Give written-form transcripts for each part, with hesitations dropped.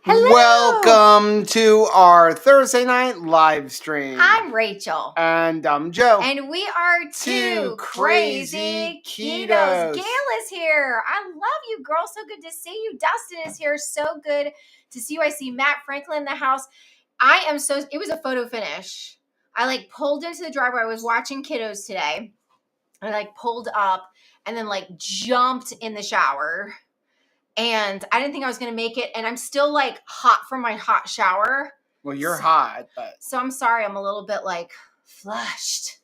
Hello. Welcome to our Thursday night live stream. I'm Rachel. And I'm Joe. And we are two crazy ketos. Gail is here. I love you, girl. So good to see you. Dustin is here. So good to see you. I see Matt Franklin in the house. It was a photo finish. I pulled into the driveway. I was watching Ketos today. I pulled up and then jumped in the shower. And I didn't think I was going to make it. And I'm still hot from my hot shower. Well, you're hot, but. So I'm sorry. I'm a little bit flushed.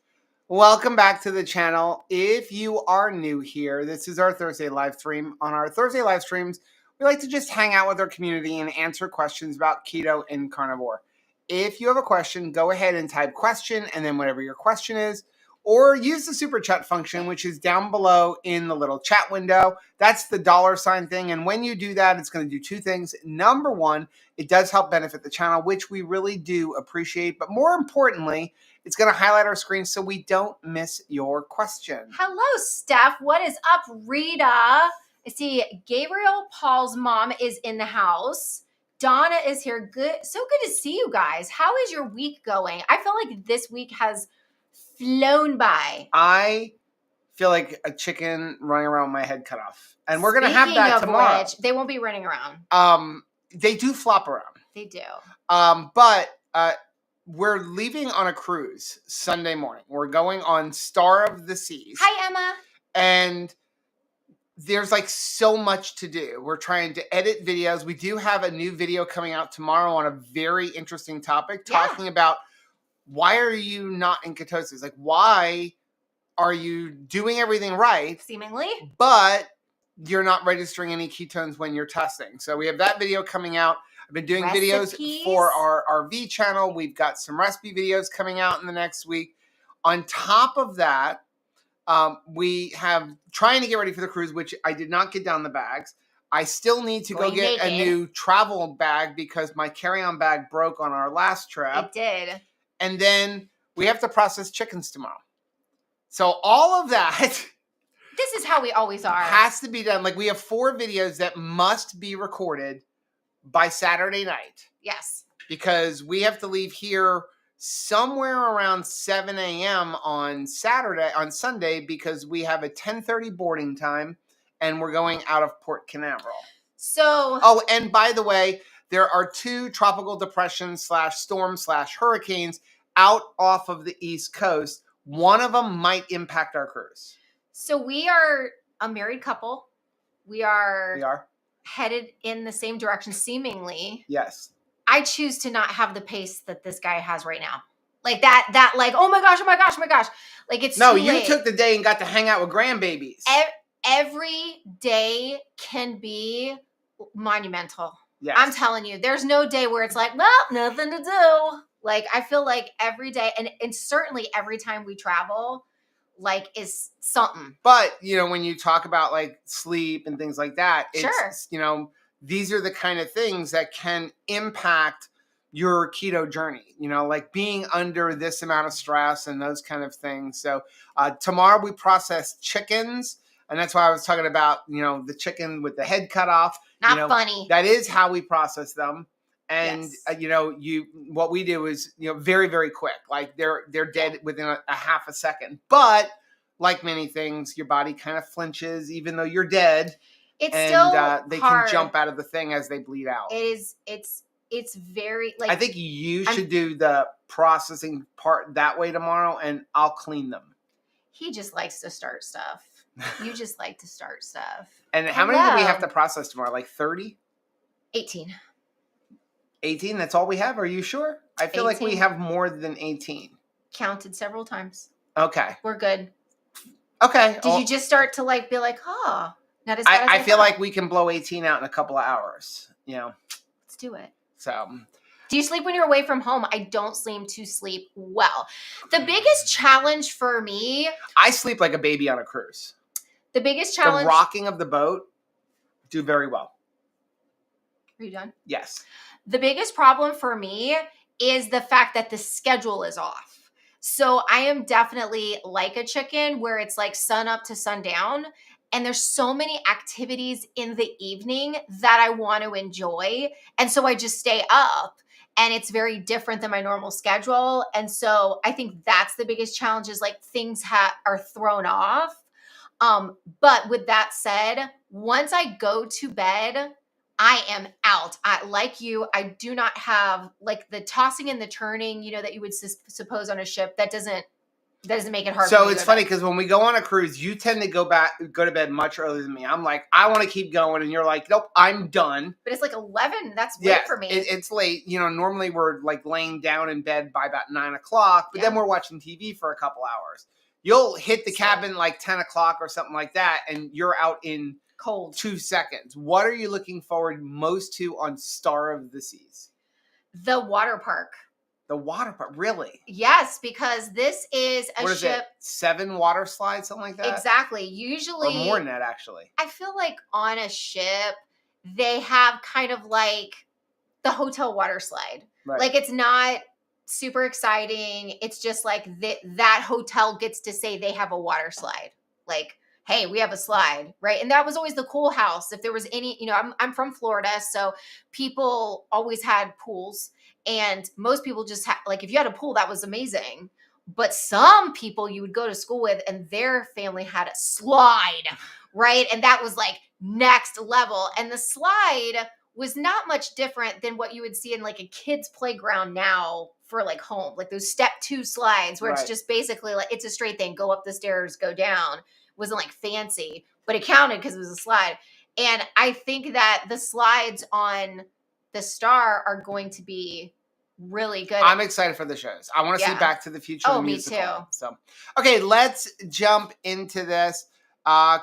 Welcome back to the channel. If you are new here, this is our Thursday live stream. On our Thursday live streams, we like to just hang out with our community and answer questions about keto and carnivore. If you have a question, go ahead and type question and then whatever your question is. Or use the super chat function, which is down below in the little chat window. That's the $ thing. And when you do that, it's going to do two things. Number one, it does help benefit the channel, which we really do appreciate. But more importantly, it's going to highlight our screen so we don't miss your question. Hello, Steph. What is up, Rita? I see Gabriel Paul's mom is in the house. Donna is here. Good. So good to see you guys. How is your week going? I feel like this week has flown by. I feel like a chicken running around with my head cut off. And we're going to have that tomorrow. Which, they won't be running around. They do flop around. They do. But we're leaving on a cruise Sunday morning. We're going on Star of the Seas. Hi, Emma. And there's so much to do. We're trying to edit videos. We do have a new video coming out tomorrow on a very interesting topic, talking about why are you not in ketosis? Why are you doing everything right? Seemingly. But you're not registering any ketones when you're testing. So we have that video coming out. I've been doing videos for our RV channel. We've got some recipe videos coming out in the next week. On top of that, we have trying to get ready for the cruise, which I did not get down the bags. I still need to go get a new travel bag because my carry-on bag broke on our last trip. It did. And then we have to process chickens tomorrow. So all of that... This is how we always are. Has to be done. We have 4 videos that must be recorded by Saturday night. Yes. Because we have to leave here somewhere around 7 a.m. on Sunday, because we have a 10:30 boarding time and we're going out of Port Canaveral. So... Oh, and by the way, there are 2 tropical depressions /storms/hurricanes out off of the East Coast. One of them might impact our cruise. So we are a married couple. We are headed in the same direction, seemingly. Yes. I choose to not have the pace that this guy has right now. Oh my gosh. It's no, too you late. Took the day and got to hang out with grandbabies. Every day can be monumental. Yes. I'm telling you, there's no day where it's well, nothing to do. I feel like every day, and certainly every time we travel, is something. But, when you talk about sleep and things like that, it's, sure. These are the kind of things that can impact your keto journey, being under this amount of stress and those kind of things. So tomorrow we process chickens, and that's why I was talking about, the chicken with the head cut off. Not funny. That is how we process them. And, what we do is, very, very quick. They're dead within a half a second. But like many things, your body kind of flinches, even though you're dead. It's still they hard. Can jump out of the thing as they bleed out. It's very, I think you should do the processing part that way tomorrow, and I'll clean them. He just likes to start stuff. You just like to start stuff. And how many do we have to process tomorrow? 30? 18. 18? That's all we have? Are you sure? I feel 18. like we have more than 18. Counted several times. Okay. We're good. Okay. Did you just start to be oh, not as bad as I feel like we can blow 18 out in a couple of hours. Let's do it. So. Do you sleep when you're away from home? I don't seem to sleep well. The biggest challenge for me. I sleep like a baby on a cruise. The biggest challenge. The rocking of the boat, do very well. Are you done? Yes. The biggest problem for me is the fact that the schedule is off. So I am definitely like a chicken where it's sun up to sundown. and there's so many activities in the evening that I want to enjoy. And so I just stay up, and it's very different than my normal schedule. And so I think that's the biggest challenge, is like things are thrown off. But with that said, once I go to bed, I am out. Like you, I do not have like the tossing and the turning, that you would suppose on a ship. That doesn't make it hard. So it's funny because when we go on a cruise, you tend to go to bed much earlier than me. I'm like, I want to keep going, and you're like, nope, I'm done. But it's like 11. That's late for me. It's late. Normally we're like laying down in bed by about 9 o'clock, but then we're watching TV for a couple hours. You'll hit the cabin like 10 o'clock or something like that, and you're out in cold 2 seconds. What are you looking forward most to on Star of the Seas? The water park. The water park, really? Yes, because this is a what ship. Is it, 7 water slides, something like that? Exactly. Usually, or more than that, actually. I feel like on a ship, they have kind of like the hotel water slide. Right. Like, it's not super exciting. It's just like that hotel gets to say they have a water slide. Like, hey, we have a slide, right? And that was always the cool house. If there was any, I'm from Florida, so people always had pools. And most people just like, if you had a pool, that was amazing. But some people you would go to school with, and their family had a slide, right? And that was like next level. And the slide was not much different than what you would see in like a kid's playground now for like home, like those step 2 slides where it's just basically like, it's a straight thing. Go up the stairs, go down. It wasn't like fancy, but it counted because it was a slide. And I think that the slides on the Star are going to be really good. I'm excited for the shows. I want to see Back to the Future. Oh, the musical. Me too. So, okay, let's jump into this.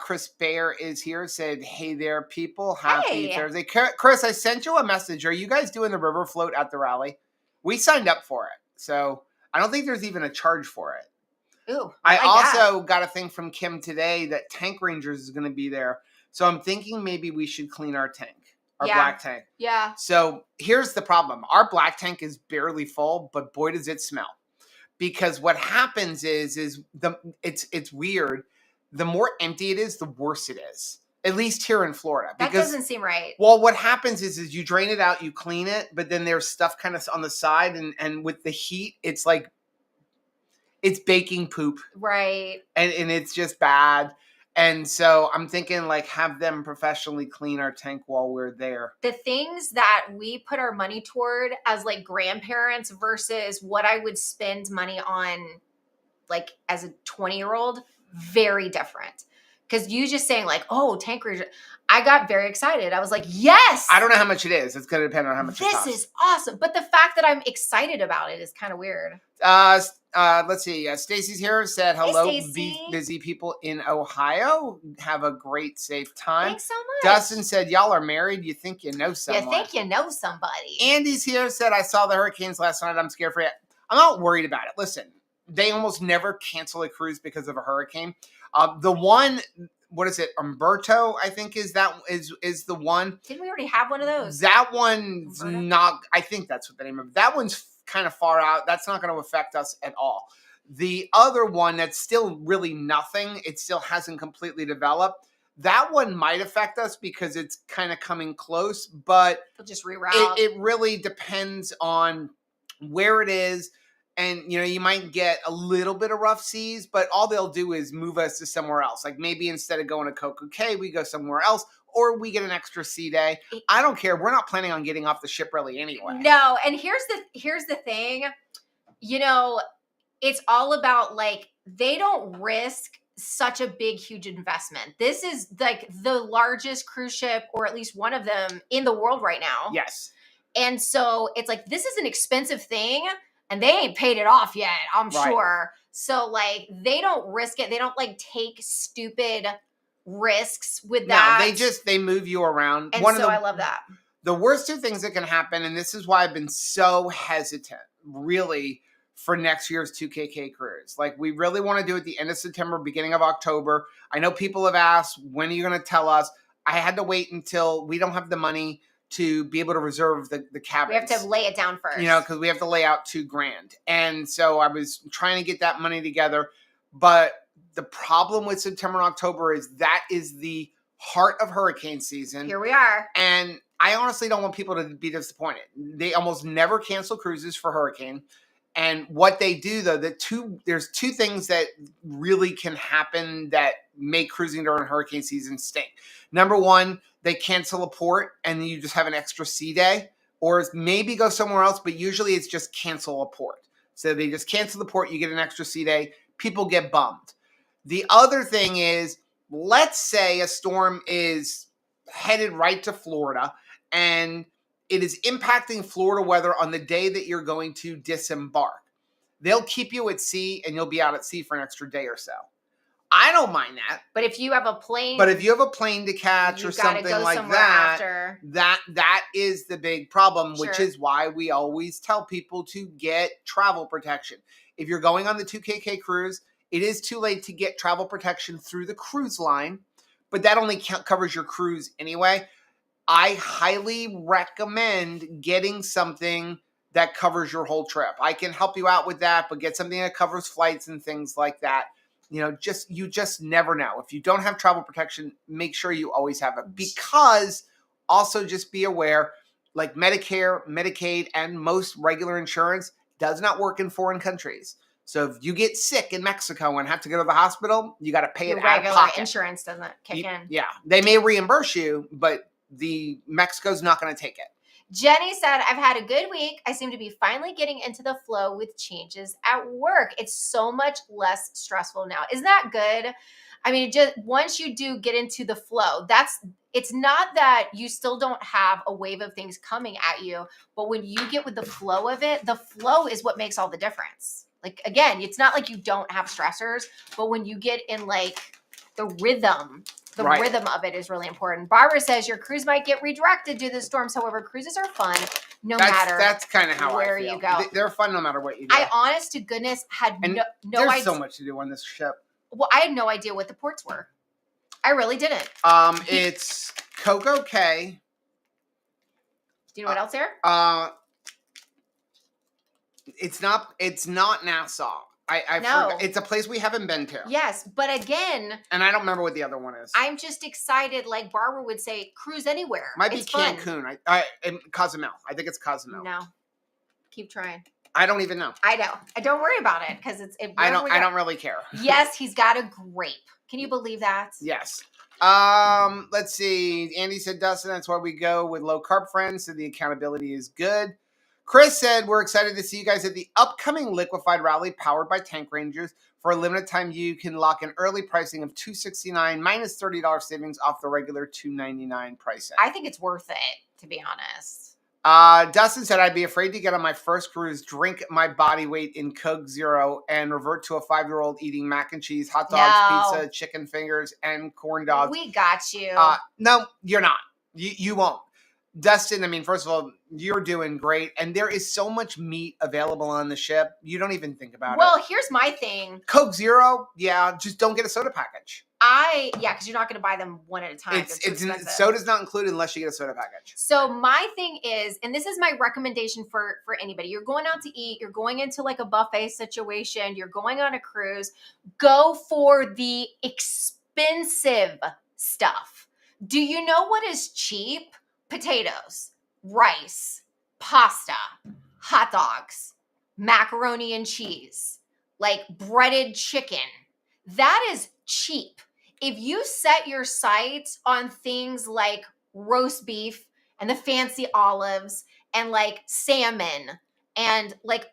Chris Bayer is here. Said, hey there, people. Happy Thursday. Chris, I sent you a message. Are you guys doing the river float at the rally? We signed up for it. So I don't think there's even a charge for it. Ooh, I also got a thing from Kim today that Tank Rangers is going to be there. So I'm thinking maybe we should clean our tank. Our black tank. Yeah. So here's the problem. Our black tank is barely full, but boy, does it smell. Because what happens is it's weird. The more empty it is, the worse it is. At least here in Florida. That doesn't seem right. Well, what happens is you drain it out, you clean it, but then there's stuff kind of on the side, and with the heat, it's like it's baking poop. Right. And it's just bad. And so I'm thinking like have them professionally clean our tank while we're there. The things that we put our money toward as like grandparents versus what I would spend money on like as a 20-year-old, very different. Because you just saying like, oh, tank ranger, I got very excited. I was like, yes. I don't know how much it is. It's going to depend on how much it costs. This is awesome. But the fact that I'm excited about it is kind of weird. Let's see. Stacy's here. Said hello, hey, busy people in Ohio. Have a great, safe time. Thanks so much. Dustin said, y'all are married. You think you know someone. You think you know somebody. Andy's here. Said, I saw the hurricanes last night. I'm scared for you. I'm not worried about it. Listen, they almost never cancel a cruise because of a hurricane. The one, what is it? Umberto, I think is the one. Didn't we already have one of those? That one's not, I think that's what the name of it. That one's kind of far out. That's not going to affect us at all. The other one that's still really nothing. It still hasn't completely developed. That one might affect us because it's kind of coming close, but they'll just reroute. It really depends on where it is. And, you might get a little bit of rough seas, but all they'll do is move us to somewhere else. Like maybe instead of going to Coco Cay, we go somewhere else, or we get an extra sea day. I don't care. We're not planning on getting off the ship really anyway. No. And here's the thing, it's all about like, they don't risk such a big, huge investment. This is like the largest cruise ship, or at least one of them in the world right now. Yes. And so it's like, this is an expensive thing. And they ain't paid it off yet, I'm sure. So, like, they don't risk it. They don't, like, take stupid risks with that. No, they move you around. And I love that. The worst 2 things that can happen, and this is why I've been so hesitant, really, for next year's 2KK cruise. Like, we really want to do it at the end of September, beginning of October. I know people have asked, when are you going to tell us? I had to wait until we don't have the money to be able to reserve the cabins. We have to lay it down first. Because we have to lay out $2,000. And so I was trying to get that money together. But The problem with September and October is that is the heart of hurricane season. Here we are. And I honestly don't want people to be disappointed. They almost never cancel cruises for hurricane. And what they do, though, there's two things that really can happen that make cruising during hurricane season stink. Number one, they cancel a port and you just have an extra sea day, or maybe go somewhere else, but usually it's just cancel a port. So they just cancel the port, you get an extra sea day, people get bummed. The other thing is, let's say a storm is headed right to Florida and it is impacting Florida weather on the day that you're going to disembark. They'll keep you at sea and you'll be out at sea for an extra day or so. I don't mind that. But if you have a plane, to catch or something like that is the big problem, which is why we always tell people to get travel protection. If you're going on the 2KK cruise, it is too late to get travel protection through the cruise line, but that only covers your cruise anyway. I highly recommend getting something that covers your whole trip. I can help you out with that, but get something that covers flights and things like that. You just never know. If you don't have travel protection, make sure you always have it. Because also just be aware, like Medicare, Medicaid, and most regular insurance does not work in foreign countries. So if you get sick in Mexico and have to go to the hospital, you got to pay it out of pocket. Insurance doesn't kick in. Yeah, they may reimburse you, but Mexico's not going to take it. Jenny said, I've had a good week. I seem to be finally getting into the flow with changes at work. It's so much less stressful now. Isn't that good? I mean, just once you do get into the flow, it's not that you still don't have a wave of things coming at you, but when you get with the flow of it, the flow is what makes all the difference. Like, again, it's not like you don't have stressors, but when you get in like the rhythm of it is really important. Barbara says your cruise might get redirected due to the storms. However, cruises are fun matter. That's kind of how where I feel. You go. They're fun no matter what you do. I, honest to goodness, had no there's idea. So much to do on this ship. Well, I had no idea what the ports were. I really didn't. It's Coco Cay. Do you know what else there? It's not Nassau. I forgot. It's a place we haven't been to. Yes, but again, and I don't remember what the other one is. I'm just excited, like Barbara would say, cruise anywhere. Might be Cancun. Cozumel. I think it's Cozumel. No, keep trying. I don't even know. I know. Don't worry about it because I don't really care. Yes, he's got a grape. Can you believe that? Yes. Let's see. Andy said, Dustin, that's why we go with low carb friends, so the accountability is good. Chris said, we're excited to see you guys at the upcoming Liquefied Rally powered by Tank Rangers. For a limited time, you can lock in early pricing of $269 minus $30 savings off the regular $299 pricing. I think it's worth it, to be honest. Dustin said, I'd be afraid to get on my first cruise, drink my body weight in Coke Zero, and revert to a 5-year-old eating mac and cheese, hot dogs, pizza, chicken fingers, and corn dogs. We got you. No, you're not. You won't. Dustin, I mean, first of all, you're doing great. And there is so much meat available on the ship. You don't even think about it. Well, here's my thing. Coke Zero, yeah, just don't get a soda package. Because you're not going to buy them one at a time. Soda's not included unless you get a soda package. So my thing is, and this is my recommendation for anybody, you're going out to eat, you're going into like a buffet situation, you're going on a cruise, go for the expensive stuff. Do you know what is cheap? Potatoes, rice, pasta, hot dogs, macaroni and cheese, like breaded chicken. That is cheap. If you set your sights on things like roast beef and the fancy olives and like salmon and like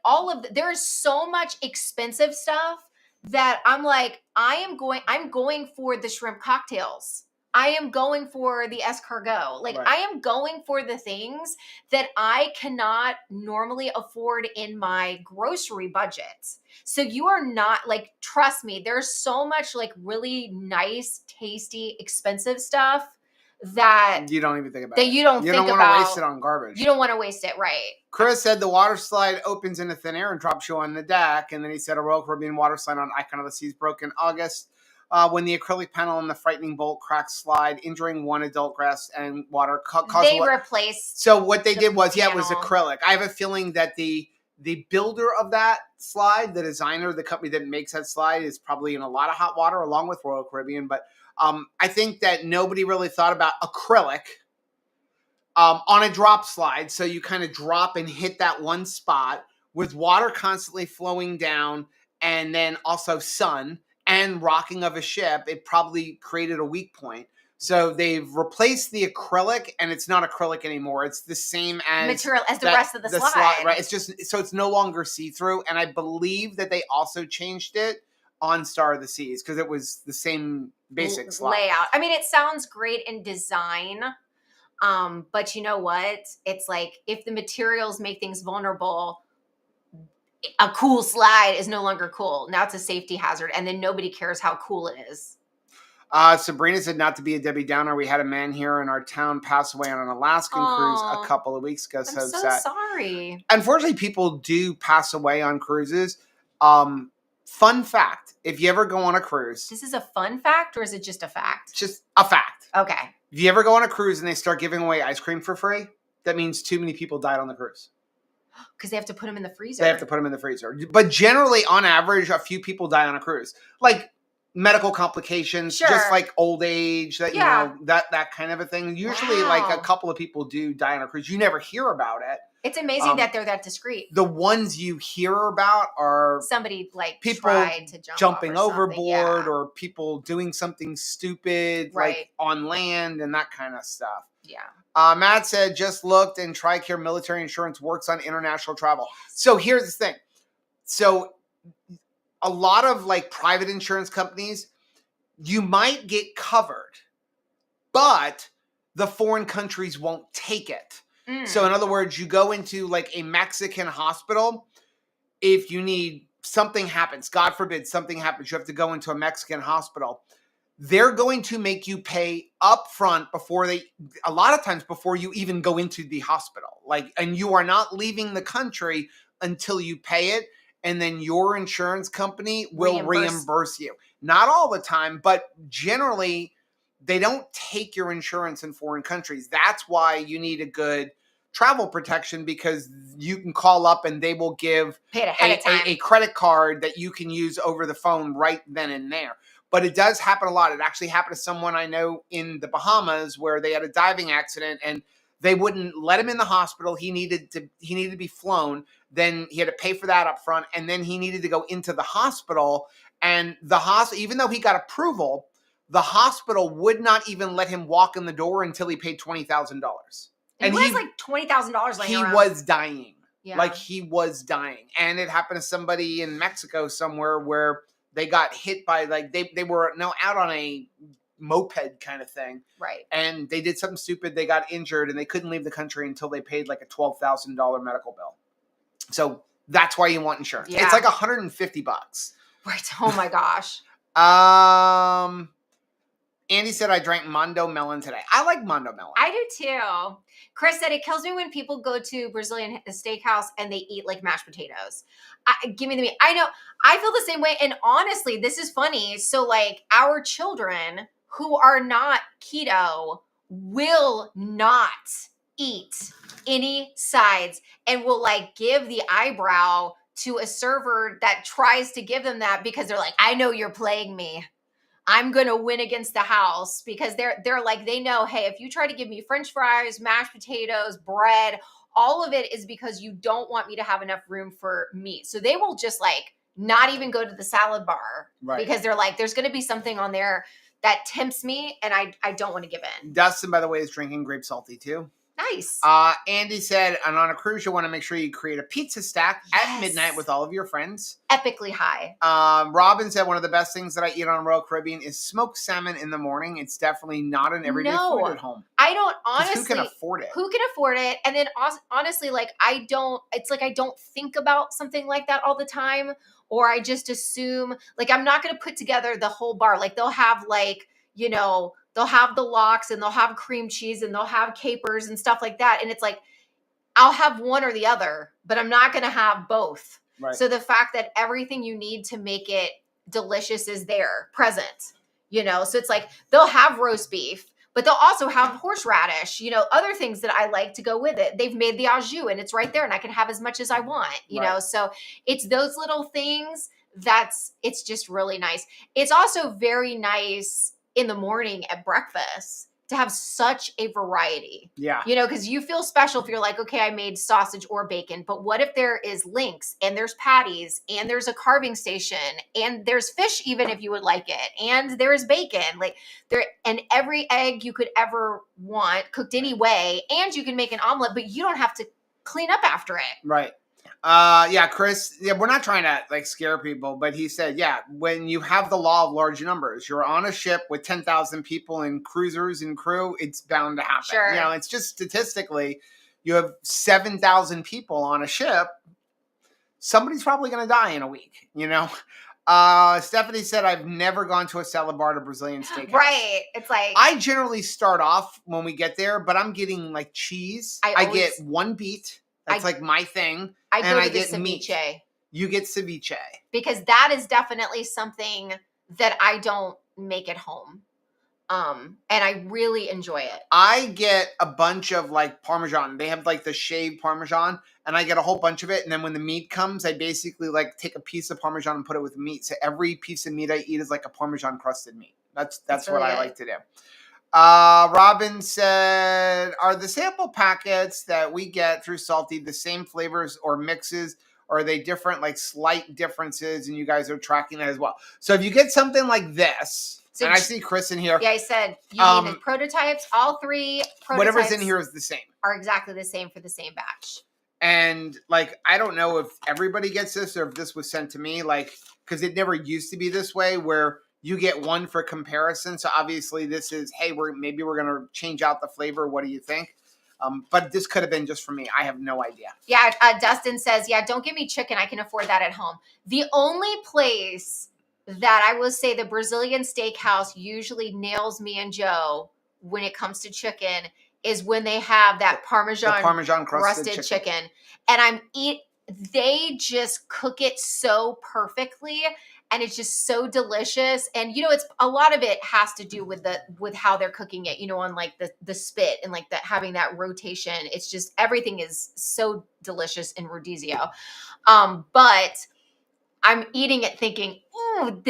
there is so much expensive stuff that I'm like, I'm going for the shrimp cocktails. I am going for the escargot. Like, right. I am going for the things that I cannot normally afford in my grocery budget. So you are not, like, trust me, there's so much, like, really nice, tasty, expensive stuff that you don't even think about. That you don't think about. You don't want to waste it on garbage. You don't want to waste it, right. Chris said the water slide opens into thin air and drops you on the deck. And then he said a Royal Caribbean water slide on Icon of the Seas broke in August. When the acrylic panel and the frightening bolt cracked slide, injuring one adult grass and water caused. They replaced. So what they did was, it was acrylic. I have a feeling that the The builder of that slide, the designer, the company that makes that slide, is probably in a lot of hot water along with Royal Caribbean. But I think that nobody really thought about acrylic on a drop slide. So you kind of drop and hit that one spot with water constantly flowing down, and then also sun and rocking of a ship. It probably created a weak point. So they've replaced the acrylic, and it's not acrylic anymore. It's the same as material as the rest of the slide. Right? It's just so it's no longer see-through. And I believe that they also changed it on Star of the Seas because it was the same basic slide layout. I mean, it sounds great in design, but you know what? It's like if the materials make things vulnerable, a cool slide is no longer cool. Now it's a safety hazard, and then nobody cares how cool it is. Sabrina said, not to be a Debbie Downer, we had a man here in our town pass away on an Alaskan cruise a couple of weeks ago. I'm so sorry. Unfortunately, people do pass away on cruises. Fun fact, if you ever go on a cruise. This is a fun fact, or is it just a fact? Just a fact. Okay. If you ever go on a cruise and they start giving away ice cream for free, that means too many people died on the cruise. Because they have to put them in the freezer. They have to put them in the freezer. But generally, on average, a few people die on a cruise. Like medical complications, just like old age, that you know, that kind of a thing. Usually, like a couple of people do die on a cruise. You never hear about it. It's amazing that they're that discreet. The ones you hear about are somebody like people tried to jumping overboard or people doing something stupid like on land and that kind of stuff. Yeah. Matt said, just looked and TRICARE military insurance works on international travel. So here's the thing. So a lot of like private insurance companies, you might get covered, but the foreign countries won't take it. So in other words, you go into like a Mexican hospital. If you need something happens, God forbid something happens, you have to go into a Mexican hospital. They're going to make you pay up front a lot of times before you even go into the hospital. And you are not leaving the country until you pay it. And then your insurance company will reimburse you. Not all the time, but generally they don't take your insurance in foreign countries. That's why you need a good travel protection, because you can call up and they will give a credit card that you can use over the phone right then and there. But it does happen a lot. It actually happened to someone I know in the Bahamas where they had a diving accident and they wouldn't let him in the hospital. He needed to be flown. Then he had to pay for that up front. And then he needed to go into the hospital. And the hospital, even though he got approval, the hospital would not even let him walk in the door until he paid $20,000. And he was like $20,000 laying around. He was dying. Yeah. Like he was dying. And it happened to somebody in Mexico somewhere where they got hit by they were out on a moped kind of thing. Right. And they did something stupid. They got injured and they couldn't leave the country until they paid like a $12,000 medical bill. So that's why you want insurance. Yeah. It's like $150. Right. Oh my gosh. Andy said, I drank Mondo Melon today. I like Mondo Melon. I do too. Chris said, it kills me when people go to Brazilian steakhouse and they eat like mashed potatoes. Give me the meat. I know. I feel the same way. And honestly, this is funny. So like our children who are not keto will not eat any sides and will like give the eyebrow to a server that tries to give them that because they're like, I know you're playing me. I'm going to win against the house, because they're like, they know, hey, if you try to give me French fries, mashed potatoes, bread, all of it is because you don't want me to have enough room for meat. So they will just like not even go to the salad bar because they're like, there's going to be something on there that tempts me and I don't want to give in. Dustin, by the way, is drinking grape salty too. Nice. Andy said, and on a cruise, you want to make sure you create a pizza stack at midnight with all of your friends. Epically high. Robin said, one of the best things that I eat on Royal Caribbean is smoked salmon in the morning. It's definitely not an everyday food at home. I don't honestly. Who can afford it? Who can afford it? And then honestly, like I don't think about something like that all the time, or I just assume like I'm not going to put together the whole bar. Like they'll have like, you know, they'll have the lox and they'll have cream cheese and they'll have capers and stuff like that. And it's like, I'll have one or the other, but I'm not going to have both. Right. So the fact that everything you need to make it delicious is there, present, you know? So it's like, they'll have roast beef, but they'll also have horseradish, other things that I like to go with it. They've made the au jus and it's right there and I can have as much as I want, Right. So it's those little things it's just really nice. It's also very nice in the morning at breakfast to have such a variety. Yeah. Because you feel special if you're like, okay, I made sausage or bacon, but what if there is links and there's patties and there's a carving station and there's fish, even if you would like it, and there's bacon, and every egg you could ever want cooked any way, and you can make an omelet, but you don't have to clean up after it. Right. Chris, we're not trying to scare people, but he said, when you have the law of large numbers, you're on a ship with 10,000 people and cruisers and crew, it's bound to happen. Sure. It's just statistically, you have 7,000 people on a ship, somebody's probably going to die in a week, Stephanie said, I've never gone to a salad bar at a Brazilian steakhouse. Right. It's like, I generally start off when we get there, but I'm getting cheese. I get one beet. That's my thing. I go to the get ceviche. Meat. You get ceviche. Because that is definitely something that I don't make at home. And I really enjoy it. I get a bunch of Parmesan. They have the shaved Parmesan, and I get a whole bunch of it. And then when the meat comes, I basically take a piece of Parmesan and put it with meat. So every piece of meat I eat is a Parmesan crusted meat. That's really what I like to do. Robin said, are the sample packets that we get through Salty the same flavors or mixes, or are they different, slight differences, and you guys are tracking that as well? So if you get something like this, and I see Chris in here. Yeah, I said you need the prototypes. All three prototypes. Whatever's in here is the same. Are exactly the same for the same batch. And I don't know if everybody gets this or if this was sent to me, because it never used to be this way where you get one for comparison. So obviously this is, hey, maybe we're going to change out the flavor. What do you think? But this could have been just for me. I have no idea. Yeah. Dustin says, don't give me chicken. I can afford that at home. The only place that I will say the Brazilian steakhouse usually nails me and Joe when it comes to chicken is when they have that Parmesan crusted chicken. And they just cook it so perfectly. And it's just so delicious. And, it's a lot of it has to do with how they're cooking it, on the spit and having that rotation. It's just, everything is so delicious in Rodizio. But I'm eating it thinking, ooh,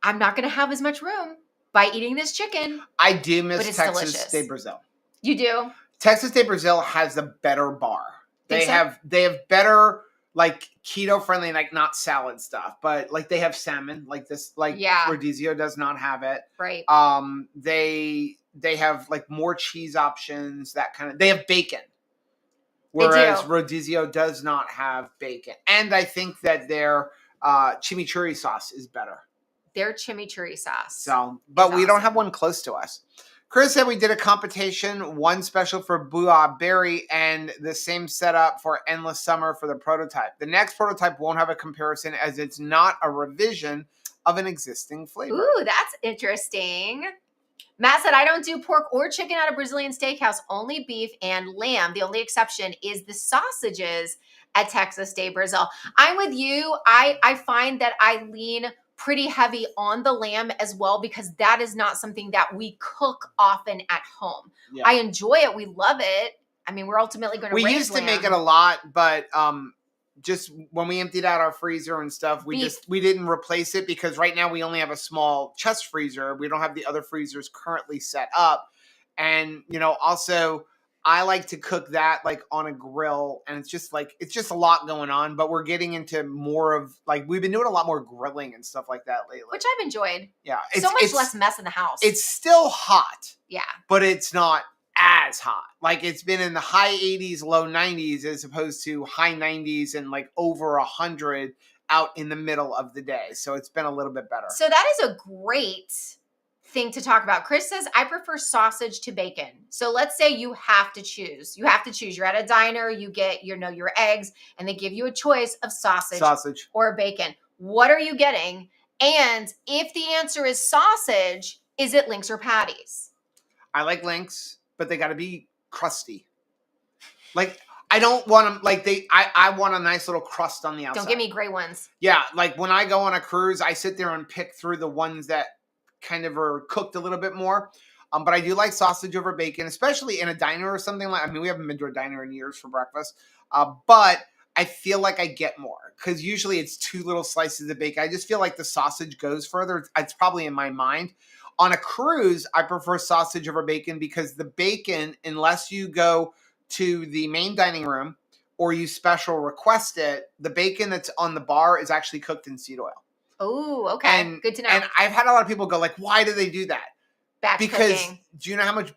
I'm not going to have as much room by eating this chicken. I do miss Texas delicious. de Brazil. You do? Texas de Brazil has a better bar. They have better keto friendly, not salad stuff, but they have salmon this, Rodizio does not have it. Right. They have more cheese options, they have bacon. Whereas Rodizio does not have bacon. And I think that their chimichurri sauce is better. Their chimichurri sauce. So, but we don't have one close to us. Chris said we did a competition, one special for Bua Berry and the same setup for Endless Summer for the prototype. The next prototype won't have a comparison as it's not a revision of an existing flavor. Ooh, that's interesting. Matt said, I don't do pork or chicken at a Brazilian steakhouse, only beef and lamb. The only exception is the sausages at Texas de Brazil. I'm with you. I find that I lean pretty heavy on the lamb as well because that is not something that we cook often at home. Yeah. I enjoy it. We love it. I mean, we're ultimately going to raise lamb. We used to make it a lot, but just when we emptied out our freezer and stuff, we didn't replace it because right now we only have a small chest freezer. We don't have the other freezers currently set up. And, also I like to cook that on a grill, and it's just a lot going on, but we're getting into more of we've been doing a lot more grilling and stuff like that lately. Which I've enjoyed. Yeah. So much less mess in the house. It's still hot. Yeah. But it's not as hot. It's been in the high 80s, low 90s as opposed to high 90s and over 100 out in the middle of the day. So it's been a little bit better. So that is a great thing to talk about. Chris says, I prefer sausage to bacon. So let's say you have to choose. You're at a diner, you get your eggs, and they give you a choice of sausage or bacon. What are you getting? And if the answer is sausage, is it links or patties? I like links, but they got to be crusty. I don't want them I want a nice little crust on the outside. Don't give me gray ones. Yeah, when I go on a cruise, I sit there and pick through the ones that kind of are cooked a little bit more. But I do like sausage over bacon, especially in a diner or something like. I mean, we haven't been to a diner in years for breakfast, but I feel like I get more because usually it's 2 little slices of bacon. I just feel like the sausage goes further. It's probably in my mind. On a cruise, I prefer sausage over bacon because the bacon, unless you go to the main dining room or you special request it, the bacon that's on the bar is actually cooked in seed oil. Oh, okay. Good to know. And I've had a lot of people go like, why do they do that? Batch Because cooking. do you know how much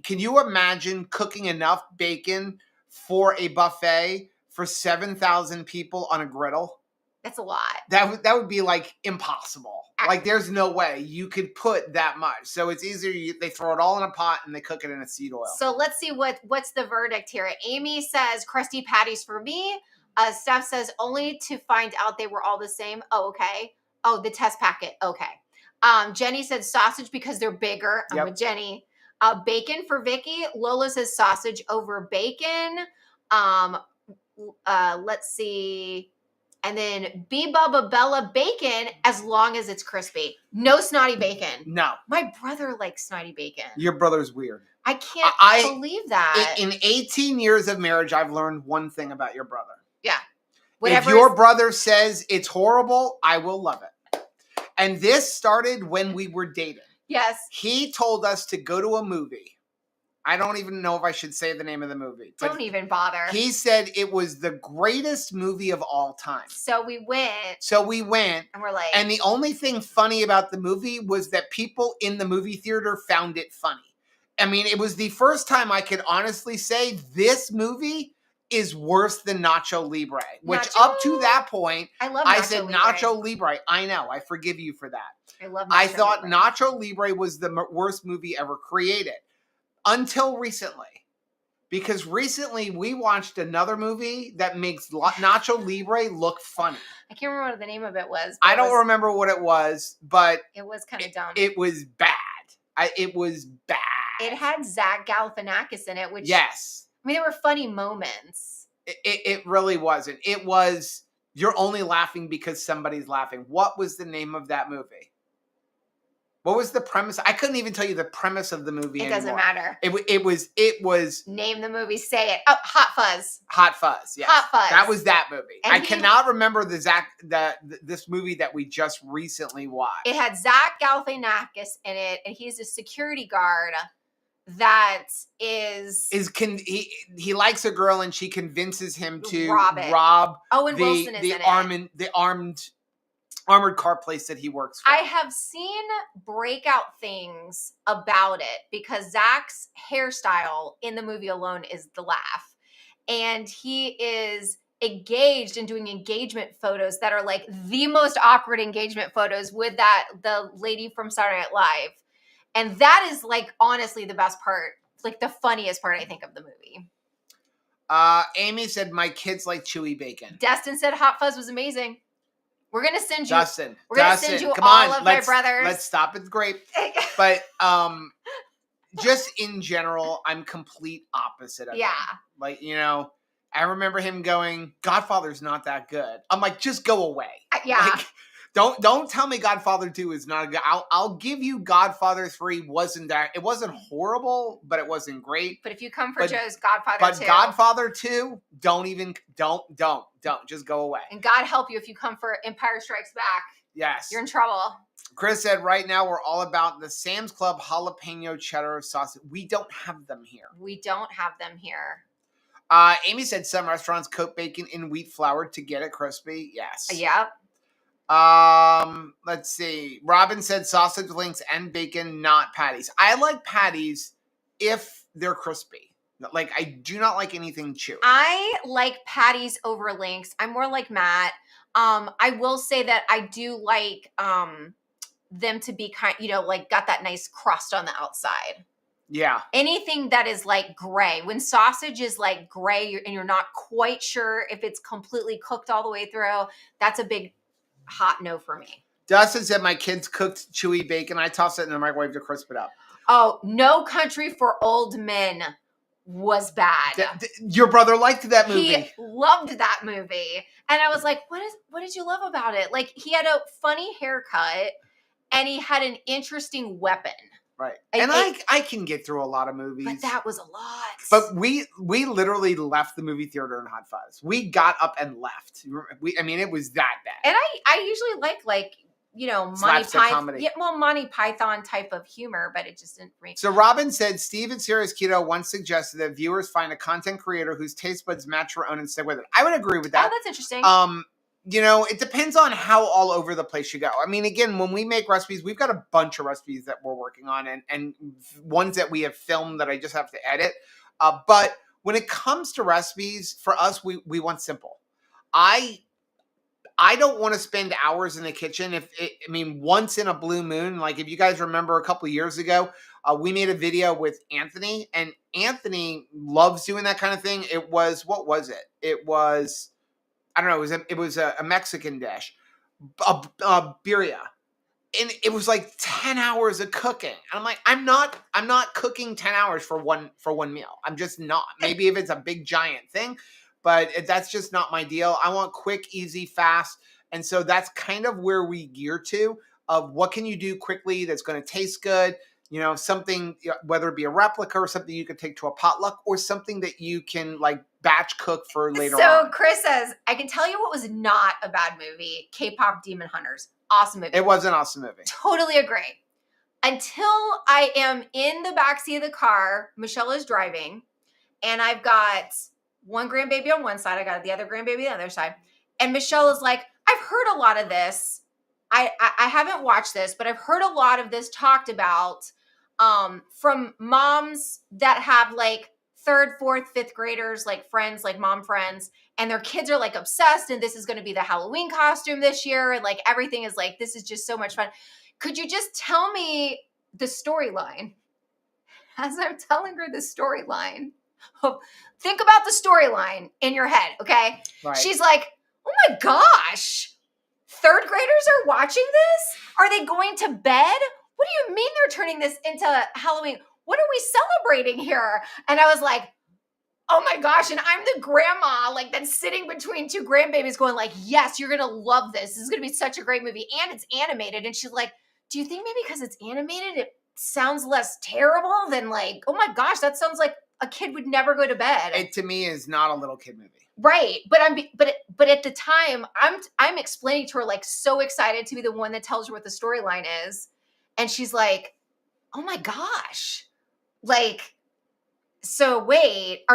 can you imagine cooking enough bacon for a buffet for 7,000 people on a griddle? That's a lot. That would be like impossible. Like there's no way you could put that much. So it's easier. They throw it all in a pot and they cook it in a seed oil. So let's see what's the verdict here. Amy says crusty patties for me. Steph says only to find out they were all the same. Oh, okay. Oh, the test packet. Okay. Jenny said sausage because they're bigger. I'm with Jenny. Bacon for Vicky. Lola says sausage over bacon. Let's see. And then B Bubba Bella bacon as long as it's crispy. No snotty bacon. No. My brother likes snotty bacon. Your brother's weird. I can't believe that. In 18 years of marriage, I've learned one thing about your brother. Yeah. If your brother says it's horrible, I will love it. And this started when we were dating. Yes. He told us to go to a movie. I don't even know if I should say the name of the movie. Don't even bother. He said it was the greatest movie of all time. So we went. And we're like. And the only thing funny about the movie was that people in the movie theater found it funny. I mean, it was the first time I could honestly say this movie is worse than Nacho Libre. Which up to that point, I said Nacho Libre. I know. I forgive you for that. I love Nacho I thought Libre. Nacho Libre was the worst movie ever created. Until recently. Because recently we watched another movie that makes Nacho Libre look funny. I can't remember what the name of it was. I don't remember what it was, but it was kind of dumb. It was bad. It was bad. It had Zach Galifianakis in it, which yes. I mean, there were funny moments. It really wasn't. It was you're only laughing because somebody's laughing. What was the name of that movie? What was the premise? I couldn't even tell you the premise of the movie anymore. It doesn't matter. It was. Name the movie. Say it. Oh, Hot Fuzz. Hot Fuzz. Yes. Hot Fuzz. That was that movie. And I cannot remember this movie that we just recently watched. It had Zach Galifianakis in it, and he's a security guard that he likes a girl, and she convinces him to rob Owen Wilson is in it. The armored car place that he works for. I have seen breakout things about it because Zach's hairstyle in the movie alone is the laugh. And he is engaged in doing engagement photos that are like the most awkward engagement photos with the lady from Saturday Night Live. And that is like honestly the best part, like the funniest part I think of the movie. Amy said my kids like chewy bacon. Destin said Hot Fuzz was amazing. We're gonna send you. Dustin. We're gonna send you come all on, of my brothers. Let's stop at the grape. But just in general, I'm complete opposite of him. Like, you know, I remember him going, Godfather's not that good. I'm like, just go away. Yeah. Like, don't tell me Godfather 2 is not good. I'll give you Godfather 3 wasn't horrible, but it wasn't great. But if you come for Joe's Godfather 2. But Godfather 2, don't just go away. And God help you if you come for Empire Strikes Back. Yes. You're in trouble. Chris said right now we're all about the Sam's Club jalapeno cheddar sauce. We don't have them here. Amy said some restaurants coat bacon in wheat flour to get it crispy. Yes. Yep. Let's see. Robin said sausage links and bacon, not patties. I like patties if they're crispy. Like, I do not like anything chewy. I like patties over links. I'm more like Matt. I will say that I do like them to be like got that nice crust on the outside. Yeah. Anything that is like gray. When sausage is like gray and you're not quite sure if it's completely cooked all the way through, that's a big hot no for me. Dustin said my kids cooked chewy bacon. I tossed it in the microwave to crisp it up. Oh, No Country for Old Men was bad. Your brother liked that movie. He loved that movie. And I was like, what did you love about it? Like, he had a funny haircut and he had an interesting weapon. Right. And I can get through a lot of movies. But that was a lot. But we literally left the movie theater in hot fuzz. We got up and left. It was that bad. And I usually like comedy. Yeah, well, Monty Python type of humor, but it just didn't bring. So Robin said, Steve at Serious Keto once suggested that viewers find a content creator whose taste buds match your own and stick with it. I would agree with that. Oh, that's interesting. It depends on how all over the place you go. I mean, again, when we make recipes, we've got a bunch of recipes that we're working on and ones that we have filmed that I just have to edit. But when it comes to recipes, for us, we want simple. I don't want to spend hours in the kitchen. Once in a blue moon, like if you guys remember a couple of years ago, we made a video with Anthony, and Anthony loves doing that kind of thing. What was it? It was, I don't know, it was a Mexican dish, birria. And it was like 10 hours of cooking. And I'm like, I'm not cooking 10 hours for one meal. I'm just not. Maybe if it's a big giant thing, but that's just not my deal. I want quick, easy, fast. And so that's kind of where we gear to, of what can you do quickly that's going to taste good. Something, whether it be a replica or something you could take to a potluck, or something that you can like batch cook for later on. So Chris says, I can tell you what was not a bad movie. K-pop Demon Hunters. Awesome movie. It was an awesome movie. Totally agree. Until I am in the backseat of the car, Michelle is driving, and I've got one grandbaby on one side, I got the other grandbaby on the other side. And Michelle is like, I've heard a lot of this. I haven't watched this, but I've heard a lot of this talked about from moms that have like 3rd, 4th, 5th graders, like friends, like mom friends, and their kids are like obsessed, and this is going to be the Halloween costume this year, and like everything is like, this is just so much fun. Could you just tell me the storyline? As I'm telling her the storyline, think about the storyline in your head, okay? Right. She's like, oh my gosh, 3rd graders are watching this? Are they going to bed? What do you mean they're turning this into Halloween? What are we celebrating here? And I was like, oh my gosh. And I'm the grandma, like, that's sitting between 2 grandbabies going like, yes, you're going to love this. This is going to be such a great movie. And it's animated. And she's like, do you think maybe because it's animated, it sounds less terrible than like, oh my gosh, that sounds like a kid would never go to bed. It to me is not a little kid movie. Right. But at the time I'm explaining to her, like, so excited to be the one that tells her what the storyline is. And she's like, oh my gosh, like, so wait,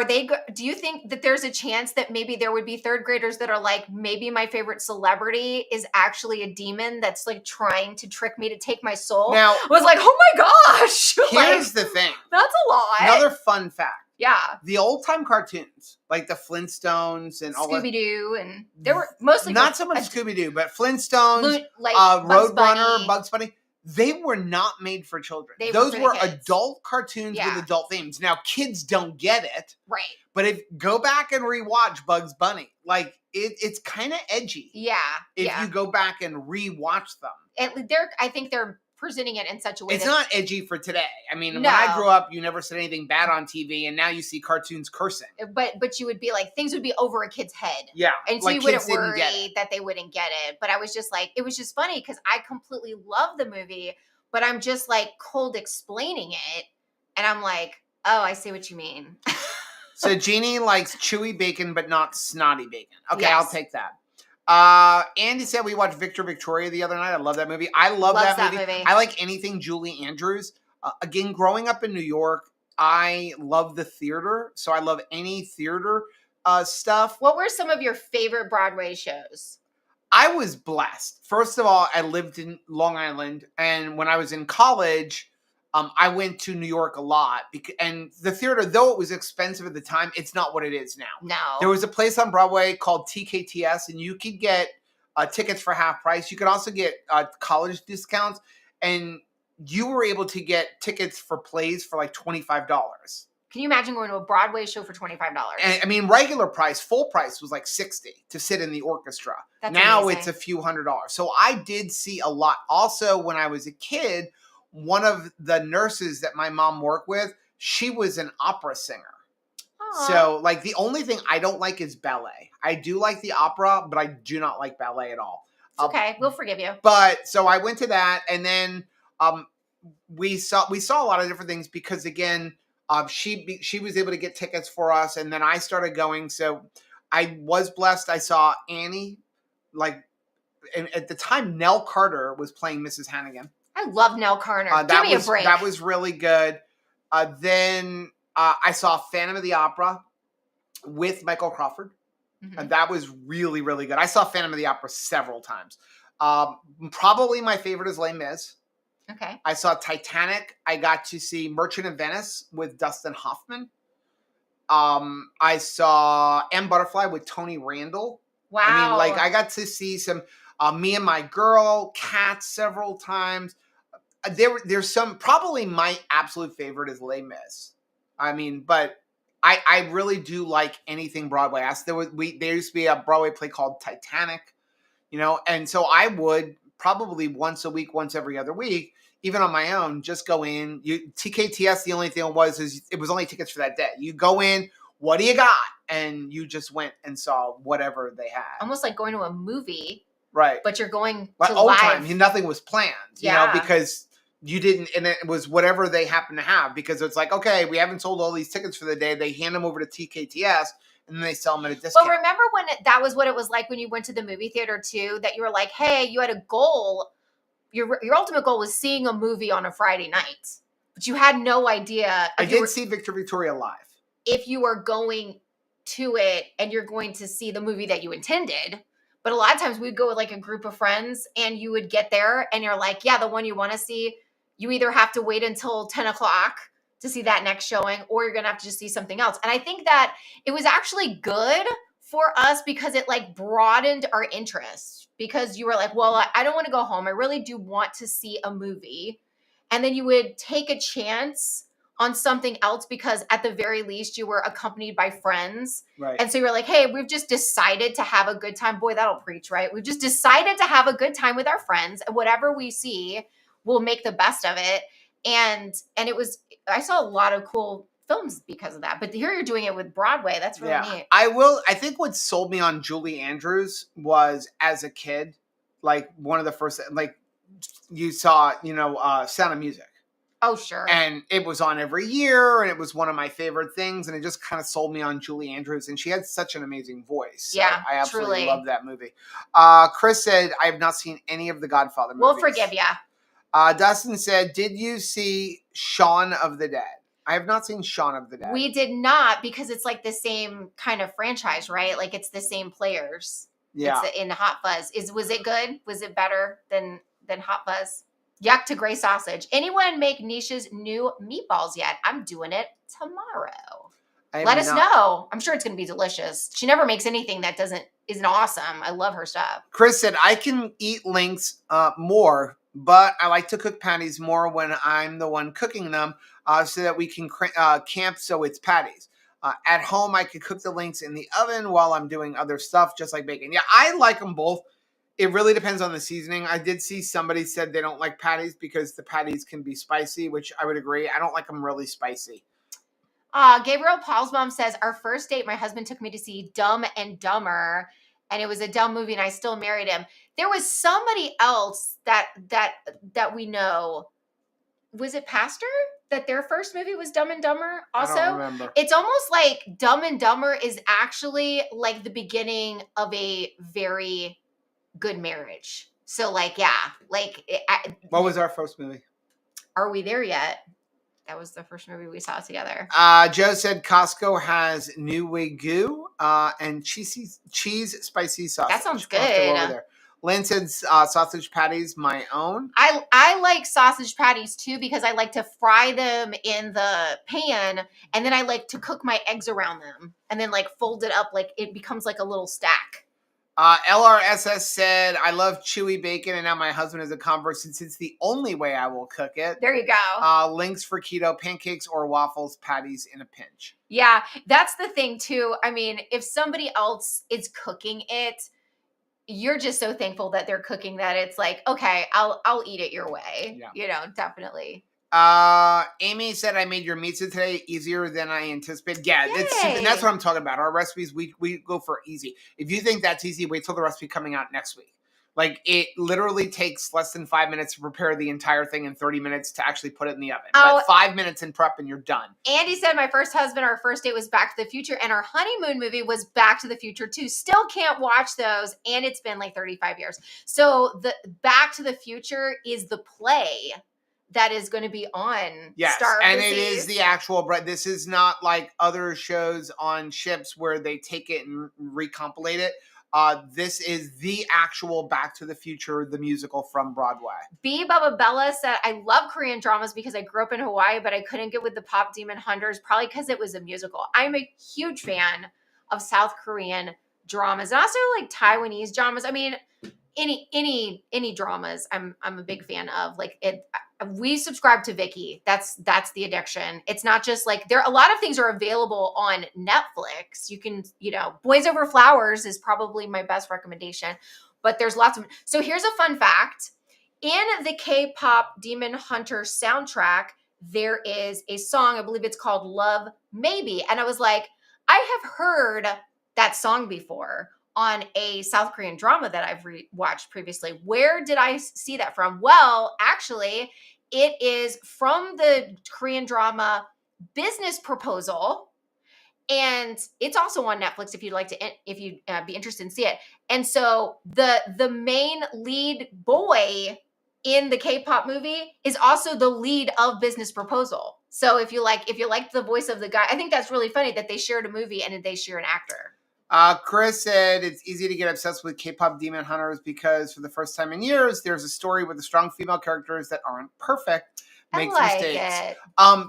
do you think that there's a chance that maybe there would be 3rd graders that are like, maybe my favorite celebrity is actually a demon that's like trying to trick me to take my soul? Now, I was like, oh my gosh. Here's the thing. That's a lot. Another fun fact. Yeah. The old time cartoons, like the Flintstones and all that. Scooby-Doo, and there were mostly not so much Scooby-Doo, but Flintstones, Roadrunner, Bugs Bunny. They were not made for children. Those were adult cartoons with adult themes. Now, kids don't get it. Right. But go back and rewatch Bugs Bunny. Like, it's kind of edgy. Yeah. If you go back and rewatch them. I think they're presenting it in such a way it's not edgy for today. I mean, when I grew up, you never said anything bad on TV, and now you see cartoons cursing. But you would be like, things would be over a kid's head. Yeah. And so like you wouldn't worry that they wouldn't get it. But I was just like, it was just funny because I completely love the movie, but I'm just like cold explaining it. And I'm like, oh, I see what you mean. So Jeannie likes chewy bacon, but not snotty bacon. Okay, yes. I'll take that. Andy said we watched Victor Victoria the other night. I love that movie. I love that movie. I like anything Julie Andrews. Again, growing up in New York, I love the theater. So I love any theater stuff. What were some of your favorite Broadway shows? I was blessed. First of all, I lived in Long Island. And when I was in college, I went to New York a lot, and the theater, though it was expensive at the time, it's not what it is now. No. There was a place on Broadway called TKTS, and you could get tickets for half price. You could also get college discounts, and you were able to get tickets for plays for like $25. Can you imagine going to a Broadway show for $25? And, I mean, regular price, full price was like $60 to sit in the orchestra. That's now amazing. It's a few $100s. So I did see a lot. Also, when I was a kid, one of the nurses that my mom worked with, she was an opera singer. Aww. So, like, the only thing I don't like is ballet. I do like the opera, but I do not like ballet at all. It's okay. We'll forgive you. But, so I went to that, and then we saw a lot of different things because again, she was able to get tickets for us, and then I started going. So I was blessed. I saw Annie, like, and at the time Nell Carter was playing Mrs. Hannigan. I love Nell Carter. Give me a break. That was really good. Then I saw Phantom of the Opera with Michael Crawford. And that was really, really good. I saw Phantom of the Opera several times. Probably my favorite is Les Mis. Okay. I saw Titanic. I got to see Merchant of Venice with Dustin Hoffman. I saw M. Butterfly with Tony Randall. Wow. I mean, like, I got to see some Me and My Girl, Cats several times. There's some, probably my absolute favorite is Les Mis. I mean, but I really do like anything Broadway. There used to be a Broadway play called Titanic, and so I would probably once a week, once every other week, even on my own, just go in. TKTS, the only thing it was only tickets for that day. You go in, what do you got? And you just went and saw whatever they had. Almost like going to a movie. Right. But you're going to old live. Time. Nothing was planned, because you didn't, and it was whatever they happened to have, because it's like, okay, we haven't sold all these tickets for the day. They hand them over to TKTS, and then they sell them at a discount. But remember when that was what it was like when you went to the movie theater too, that you were like, hey, you had a goal. Your ultimate goal was seeing a movie on a Friday night, but you had no idea. I did see Victor Victoria live. If you were going to it and you're going to see the movie that you intended. But a lot of times we'd go with like a group of friends and you would get there and you're like, yeah, the one you want to see, you either have to wait until 10 o'clock to see that next showing, or you're going to have to just see something else. And I think that it was actually good for us because it like broadened our interest, because you were like, well, I don't want to go home. I really do want to see a movie. And then you would take a chance on something else because at the very least you were accompanied by friends. Right. And so you're like, hey, we've just decided to have a good time. Boy, that'll preach, right? We've just decided to have a good time with our friends, and whatever we see, we'll make the best of it. And I saw a lot of cool films because of that. But here you're doing it with Broadway. That's really neat. I think what sold me on Julie Andrews was, as a kid, like one of the first, like you saw, Sound of Music. Oh, sure. And it was on every year, and it was one of my favorite things, and it just kind of sold me on Julie Andrews, and she had such an amazing voice. So I absolutely love that movie. Chris said, I have not seen any of the Godfather movies. We'll forgive you. Dustin said, did you see Shaun of the Dead? I have not seen Shaun of the Dead. We did not, because it's like the same kind of franchise, right? Like it's the same players. Yeah. It's in Hot Fuzz. Was it good? Was it better than Hot Fuzz? Yuck to gray sausage. Anyone make Nisha's new meatballs yet? I'm doing it tomorrow. Let us know. I'm sure it's going to be delicious. She never makes anything that isn't awesome. I love her stuff. Chris said, I can eat links more, but I like to cook patties more when I'm the one cooking them, so that we can camp so it's patties. At home, I could cook the links in the oven while I'm doing other stuff, just like bacon. Yeah, I like them both. It really depends on the seasoning. I did see somebody said they don't like patties because the patties can be spicy, which I would agree. I don't like them really spicy. Gabriel Paul's mom says, our first date, my husband took me to see Dumb and Dumber, and it was a dumb movie, and I still married him. There was somebody else that we know. Was it Pastor? That their first movie was Dumb and Dumber also? I don't remember. It's almost like Dumb and Dumber is actually like the beginning of a very good marriage. So like, yeah, like. What was our first movie? Are we there yet? That was the first movie we saw together. Joe said Costco has new Wagyu and cheese spicy sausage. That sounds good. Lynn said sausage patties, my own. I like sausage patties too, because I like to fry them in the pan, and then I like to cook my eggs around them and then like fold it up, like it becomes like a little stack. LRSS said, I love chewy bacon, and now my husband is a convert since it's the only way I will cook it. There you go. Links for keto, pancakes or waffles, patties in a pinch. Yeah, that's the thing too. I mean, if somebody else is cooking it, you're just so thankful that they're cooking that it's like, okay, I'll eat it your way. Yeah. Definitely. Amy said, I made your pizza today easier than I anticipated. Yeah, that's what I'm talking about. Our recipes, we go for easy. If you think that's easy, wait till the recipe coming out next week. Like, it literally takes less than 5 minutes to prepare the entire thing and 30 minutes to actually put it in the oven. Oh. But 5 minutes in prep and you're done. Andy said my first husband, our first date was Back to the Future, and our honeymoon movie was Back to the Future too. Still can't watch those, and it's been like 35 years. So the Back to the Future is the play that is going to be on Star of and the it Seas. is the actual bread. This is not like other shows on ships where they take it and recompilate it. This is the actual Back to the Future, the musical from Broadway. B. Bubba Bella said, I love Korean dramas because I grew up in Hawaii, but I couldn't get with the Pop Demon Hunters, probably because it was a musical. I'm a huge fan of South Korean dramas and also like Taiwanese dramas. I mean, any dramas I'm a big fan of. Like it, we subscribe to Viki. That's the addiction. It's not just like a lot of things are available on Netflix. You can, Boys Over Flowers is probably my best recommendation, but there's lots of. So here's a fun fact. In the K-pop Demon Hunter soundtrack, there is a song, I believe it's called Love Maybe. And I was like, I have heard that song before on a South Korean drama that I've watched previously. Where did I see that from? Well, actually, it is from the Korean drama Business Proposal. And it's also on Netflix if you'd like to, if you'd be interested in see it. And so the main lead boy in the K-pop movie is also the lead of Business Proposal. So if you like the voice of the guy, I think that's really funny that they shared a movie and they share an actor. Chris said it's easy to get obsessed with K-pop Demon Hunters because for the first time in years, there's a story with the strong female characters that aren't perfect, makes mistakes.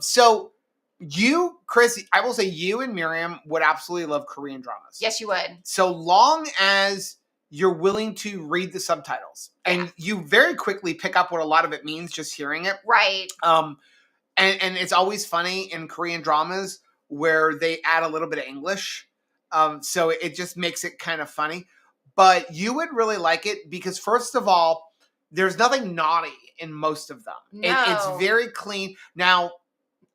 So you, Chris, I will say you and Miriam would absolutely love Korean dramas. Yes, you would. So long as you're willing to read the subtitles and you very quickly pick up what a lot of it means just hearing it. Right. And it's always funny in Korean dramas where they add a little bit of English. So it just makes it kind of funny. But you would really like it because, first of all, there's nothing naughty in most of them. No. It's very clean. Now,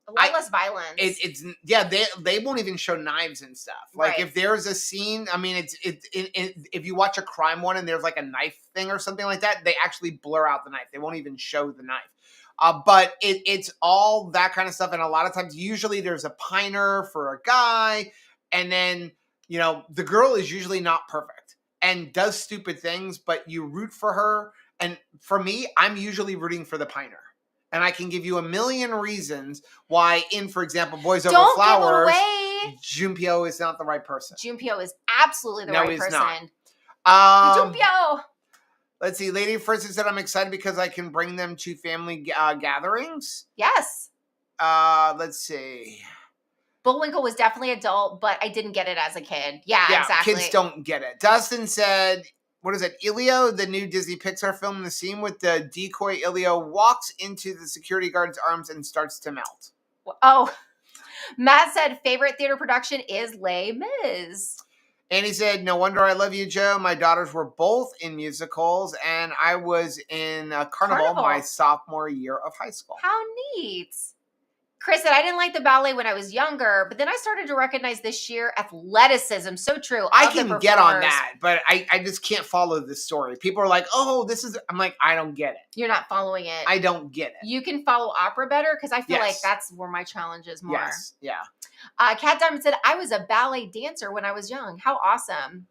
a lot less violence. They won't even show knives and stuff. Like if there's a scene, I mean, if you watch a crime one and there's like a knife thing or something like that, they actually blur out the knife. They won't even show the knife. But it's all that kind of stuff. And a lot of times, usually there's a piner for a guy. And then, the girl is usually not perfect and does stupid things, but you root for her. And for me, I'm usually rooting for the piner. And I can give you a million reasons why for example, Boys Over Flowers, Junpyo is not the right person. Junpyo is absolutely the right person. Not. Junpyo! Let's see. Lady Francis said, I'm excited because I can bring them to family gatherings. Yes. Let's see. Bullwinkle was definitely adult, but I didn't get it as a kid. Yeah, exactly. Kids don't get it. Dustin said, what is it? Ilio, the new Disney Pixar film, the scene with the decoy Ilio walks into the security guard's arms and starts to melt. Oh, Matt said favorite theater production is Les Mis. And he said, no wonder I love you, Joe. My daughters were both in musicals, and I was in Carnival my sophomore year of high school. How neat. Chris said, I didn't like the ballet when I was younger, but then I started to recognize the sheer athleticism. So true. I can get on that, but I just can't follow this story. People are like, oh, I'm like, I don't get it. You're not following it. I don't get it. You can follow opera better because I feel like that's where my challenge is more. Yes, yeah. Kat Diamond said, I was a ballet dancer when I was young. How awesome.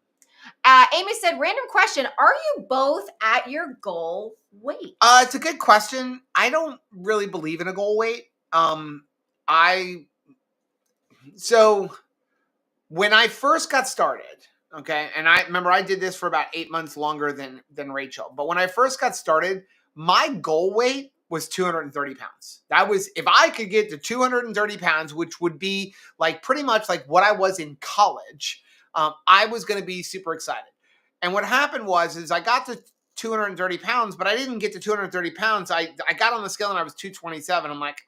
Amy said, random question. Are you both at your goal weight? It's a good question. I don't really believe in a goal weight. So when I first got started, okay, and I remember I did this for about 8 months longer than Rachel, but when I first got started, my goal weight was 230 pounds. That was, if I could get to 230 pounds, which would be like pretty much like what I was in college, I was going to be super excited. And what happened is I got to 230 pounds, but I didn't get to 230 pounds. I got on the scale and I was 227. I'm like,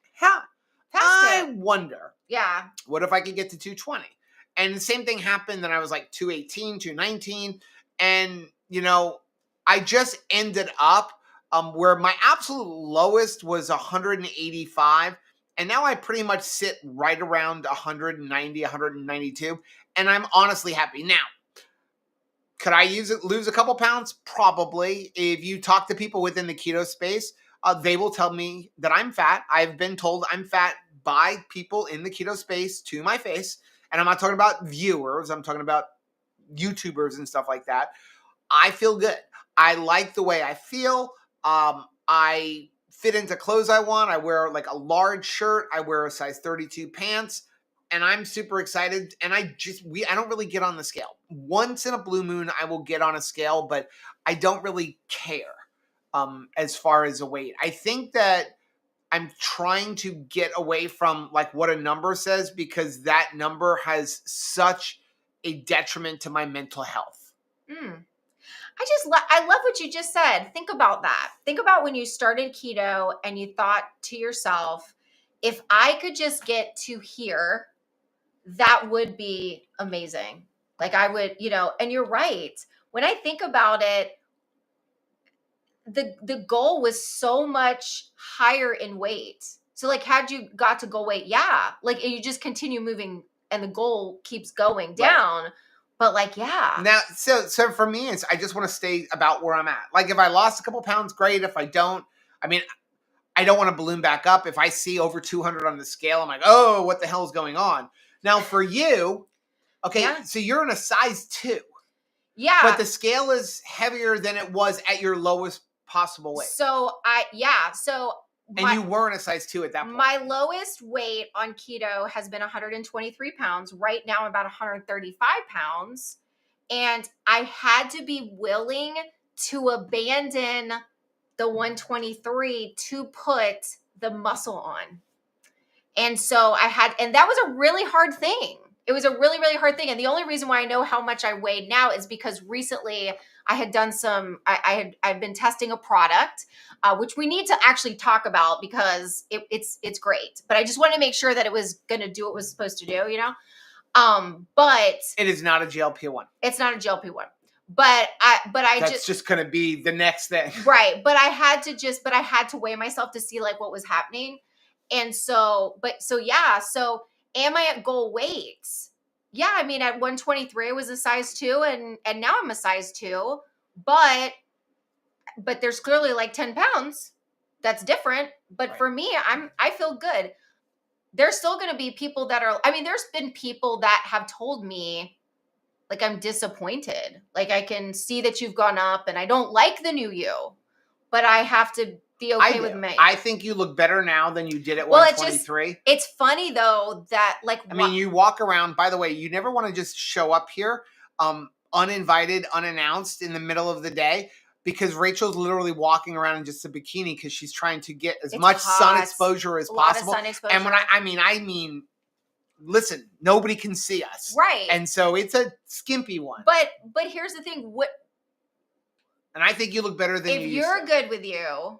I wonder. Yeah. What if I could get to 220? And the same thing happened. Then I was like 218, 219. And, I just ended up where my absolute lowest was 185. And now I pretty much sit right around 190, 192. And I'm honestly happy. Now, Could I lose a couple pounds? Probably. If you talk to people within the keto space, they will tell me that I'm fat. I've been told I'm fat by people in the keto space to my face. And I'm not talking about viewers. I'm talking about YouTubers and stuff like that. I feel good. I like the way I feel. I fit into clothes I want. I wear like a large shirt. I wear a size 32 pants. And I'm super excited. And I don't really get on the scale. Once in a blue moon, I will get on a scale, but I don't really care as far as a weight. I think that I'm trying to get away from like what a number says, because that number has such a detriment to my mental health. I love what you just said. Think about that. Think about when you started keto and you thought to yourself, if I could just get to here, that would be amazing. Like I would, and you're right. When I think about it, the goal was so much higher in weight. So like had you got to goal weight, yeah, like you just continue moving and the goal keeps going down. Right. But like, yeah. Now, so for me, I just want to stay about where I'm at. Like if I lost a couple pounds, great. If I don't, I mean, I don't want to balloon back up. If I see over 200 on the scale, I'm like, oh, what the hell is going on? Now for you, okay, yeah. So you're in a size 2. Yeah. But the scale is heavier than it was at your lowest possible weight. So and you were in a size 2 at that point. My lowest weight on keto has been 123 pounds. Right now, I'm about 135 pounds. And I had to be willing to abandon the 123 to put the muscle on. And so and that was a really hard thing. It was a really, really hard thing. And the only reason why I know how much I weighed now is because recently I had done I've been testing a product, which we need to actually talk about because it's great. But I just wanted to make sure that it was going to do what it was supposed to do, but it is not a GLP-1. It's not a GLP-1. But that's just going to be the next thing. Right. But I had to weigh myself to see like what was happening. And so am I at goal weight? Yeah, I mean, at 123, I was a size 2, and now I'm a size 2, but there's clearly like 10 pounds. That's different. But right. For me, I feel good. There's still going to be people there's been people that have told me, like, I'm disappointed. Like, I can see that you've gone up, and I don't like the new you, but I have to be okay with me. I think you look better now than you did at 123. It's funny though that like I mean, you walk around. By the way, you never want to just show up here uninvited, unannounced in the middle of the day, because Rachel's literally walking around in just a bikini because she's trying to get as much sun exposure as possible. Sun exposure. And when I mean, listen, nobody can see us, right? And so it's a skimpy one. But here's the thing: and I think you look better than you used to. If you're good with you,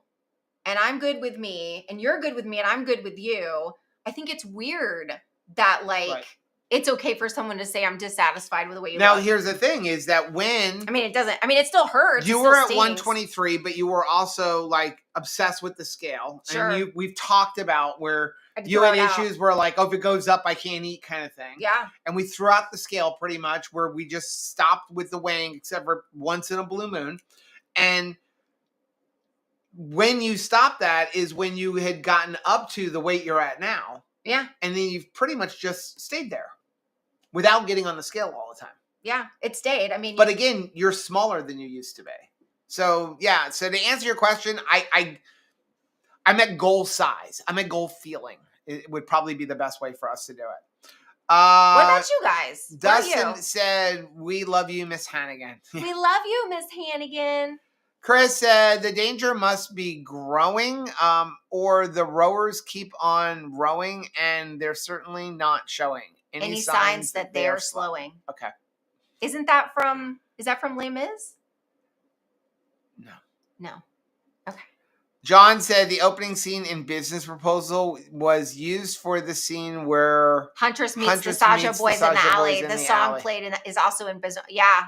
and I'm good with me, and you're good with me, and I'm good with you, I think it's weird that right. It's okay for someone to say I'm dissatisfied with the way you look. Now, look. here's the thing is that it still hurts. You were at 123, but you were also like obsessed with the scale. Sure. And we've talked about where you had issues where like, oh, if it goes up, I can't eat kind of thing. Yeah. And we threw out the scale pretty much, where we just stopped with the weighing except for once in a blue moon. And when you stopped that is when you had gotten up to the weight you're at now. Yeah. And then you've pretty much just stayed there without getting on the scale all the time. Yeah, it stayed. I mean, but again, you're smaller than you used to be. So yeah. So to answer your question, I'm at goal size. I'm at goal feeling. It would probably be the best way for us to do it. What about you guys? Dustin said, "We love you, Miss Hannigan." We love you, Miss Hannigan. Chris said the danger must be growing, or the rowers keep on rowing and they're certainly not showing any signs that they're slowing. Okay. Is that from Les Mis? No. Okay. John said the opening scene in Business Proposal was used for the scene where Huntress meets the Sasha boys in the alley. The song played is also in Business. Yeah.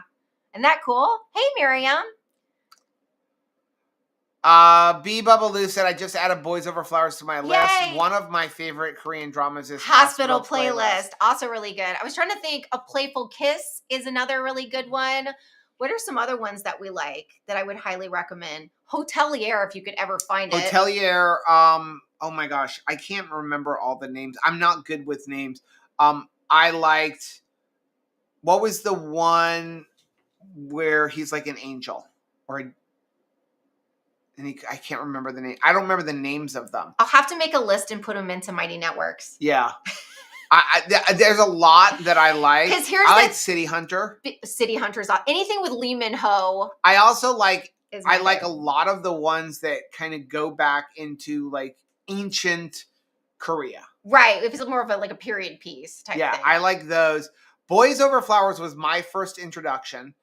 Isn't that cool? Hey, Miriam. B. Bubba Lou said, I just added Boys Over Flowers to my list. One of my favorite Korean dramas is Hospital Playlist. Also really good. I was trying to think, A Playful Kiss is another really good one. What are some other ones that we like that I would highly recommend? Hotelier, if you could ever find it. Hotelier. Oh my gosh, I can't remember all the names. I'm not good with names. I liked. What was the one where he's like an angel, I can't remember the name. I don't remember the names of them. I'll have to make a list and put them into Mighty Networks. Yeah. There's a lot that I like. Because I like City Hunter. City Hunter's anything with Lee Min Ho. I also like. I like a lot of the ones that kind of go back into like ancient Korea. Right. If it's more of a period piece type thing. Yeah, I like those. Boys Over Flowers was my first introduction.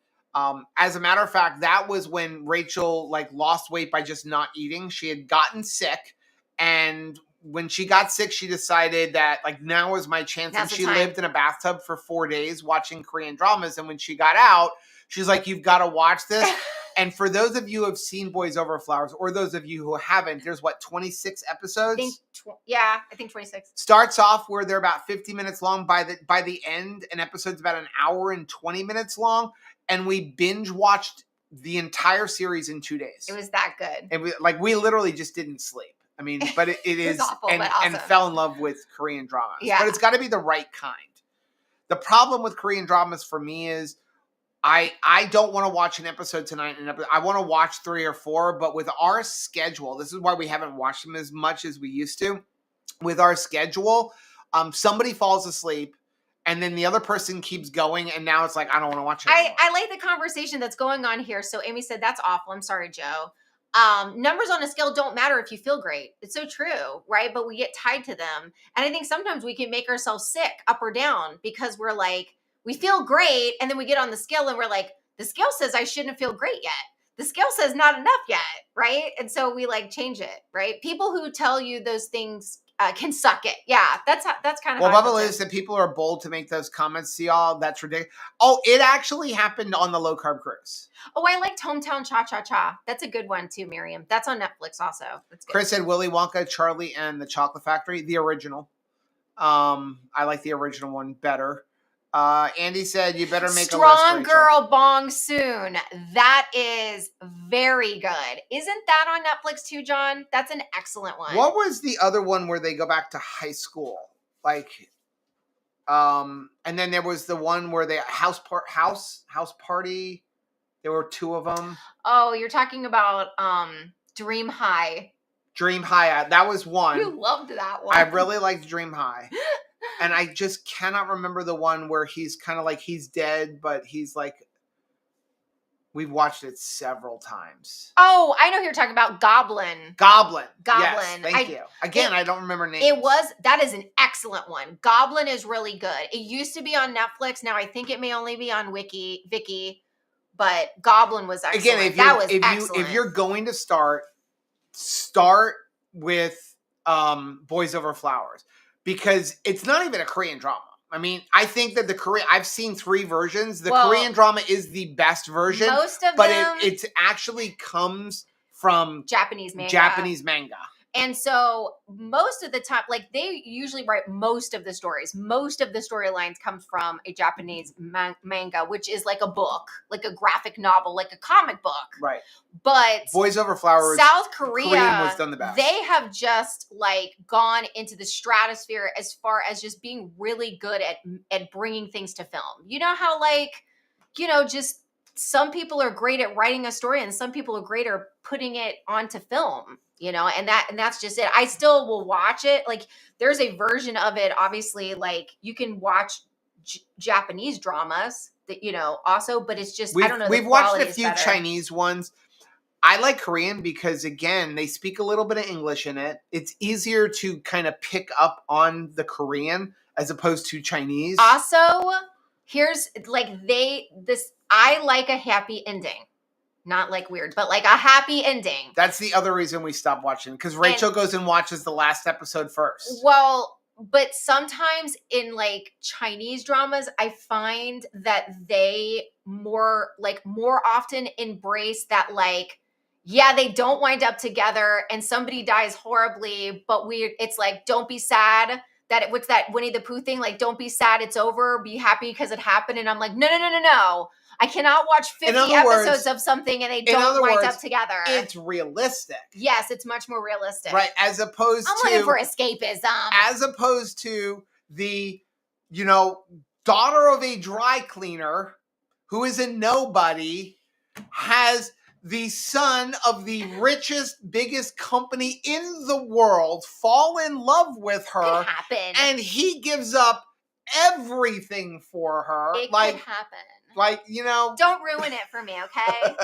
As a matter of fact, that was when Rachel lost weight by just not eating. She had gotten sick, and when she got sick, she decided that now was my chance. And she lived in a bathtub for 4 days watching Korean dramas. And when she got out, she's like, "You've got to watch this." And for those of you who have seen Boys Over Flowers, or those of you who haven't, there's 26 episodes? I think 26. Starts off where they're about 50 minutes long. By the end, an episode's about an hour and 20 minutes long. And we binge watched the entire series in 2 days. It was that good. And we literally just didn't sleep. I mean, but it is awful, and, but awesome. And fell in love with Korean dramas. Yeah. But it's got to be the right kind. The problem with Korean dramas for me is I don't want to watch an episode tonight. I want to watch 3 or 4, but with our schedule, this is why we haven't watched them as much as we used to. With our schedule, somebody falls asleep, and then the other person keeps going, and now it's I don't want to watch it anymore. I like the conversation that's going on here. So Amy said, that's awful. I'm sorry, Joe. Numbers on a scale don't matter if you feel great. It's so true, right? But we get tied to them. And I think sometimes we can make ourselves sick up or down because we're we feel great. And then we get on the scale and we're the scale says I shouldn't feel great yet. The scale says not enough yet, right? And so we change it, right? People who tell you those things can suck it. Yeah, that's kind of well. Bubba is that people are bold to make those comments. See, all that's ridiculous. Oh, it actually happened on the low-carb cruise. Oh, I liked Hometown Cha Cha Cha. That's a good one too, Miriam. That's on Netflix also. That's good. Chris said Willy Wonka, Charlie and the Chocolate Factory, the original. I like the original one better. Andy said you better make Strong a list, Rachel. Girl Bong Soon. That is very good. Isn't that on Netflix too, John? That's an excellent one. What was the other one where they go back to high school? And then there was the one where they house party. There were 2 of them. Oh, you're talking about Dream High. Dream High. That was one. You loved that one. I really liked Dream High. And I just cannot remember the one where he's kind of he's dead, but he's we've watched it several times. Oh, I know who you're talking about. Goblin. Yes, thank you. Again, I don't remember names. That is an excellent one. Goblin is really good. It used to be on Netflix. Now I think it may only be on Viki, but Goblin was excellent. Again, if you're going to start with Boys Over Flowers. Because it's not even a Korean drama. I mean, I think that I've seen 3 versions. The Korean drama is the best version. Most of but them. It actually comes from Japanese manga. And so most of the time, they usually write most of the stories. Most of the storylines come from a Japanese manga, which is a book, a graphic novel, a comic book. Right. But Boys Over Flowers, South Korean was done the best. They have just gone into the stratosphere as far as just being really good at bringing things to film. You know how just some people are great at writing a story and some people are great at putting it onto film. And that's just it. I still will watch it. There's a version of it, obviously, you can watch Japanese dramas that, also, but it's just, I don't know. We've watched a few Chinese ones. I like Korean because, again, they speak a little bit of English in it. It's easier to kind of pick up on the Korean as opposed to Chinese. Also, here's I like a happy ending. Not weird, but a happy ending. That's the other reason we stopped watching, because Rachel goes and watches the last episode first. Well, but sometimes in Chinese dramas, I find that they more often embrace that they don't wind up together and somebody dies horribly, but it's don't be sad. what's that Winnie the Pooh thing? Like, don't be sad, it's over. Be happy because it happened. And I'm like, no. I cannot watch 50 episodes of something and they don't wind up together. It's realistic. Yes, it's much more realistic. Right, as opposed to... I'm looking for escapism. As opposed to the, daughter of a dry cleaner who is a nobody, has the son of the richest, biggest company in the world fall in love with her. It could happen. And he gives up everything for her. It could happen. Don't ruin it for me, okay?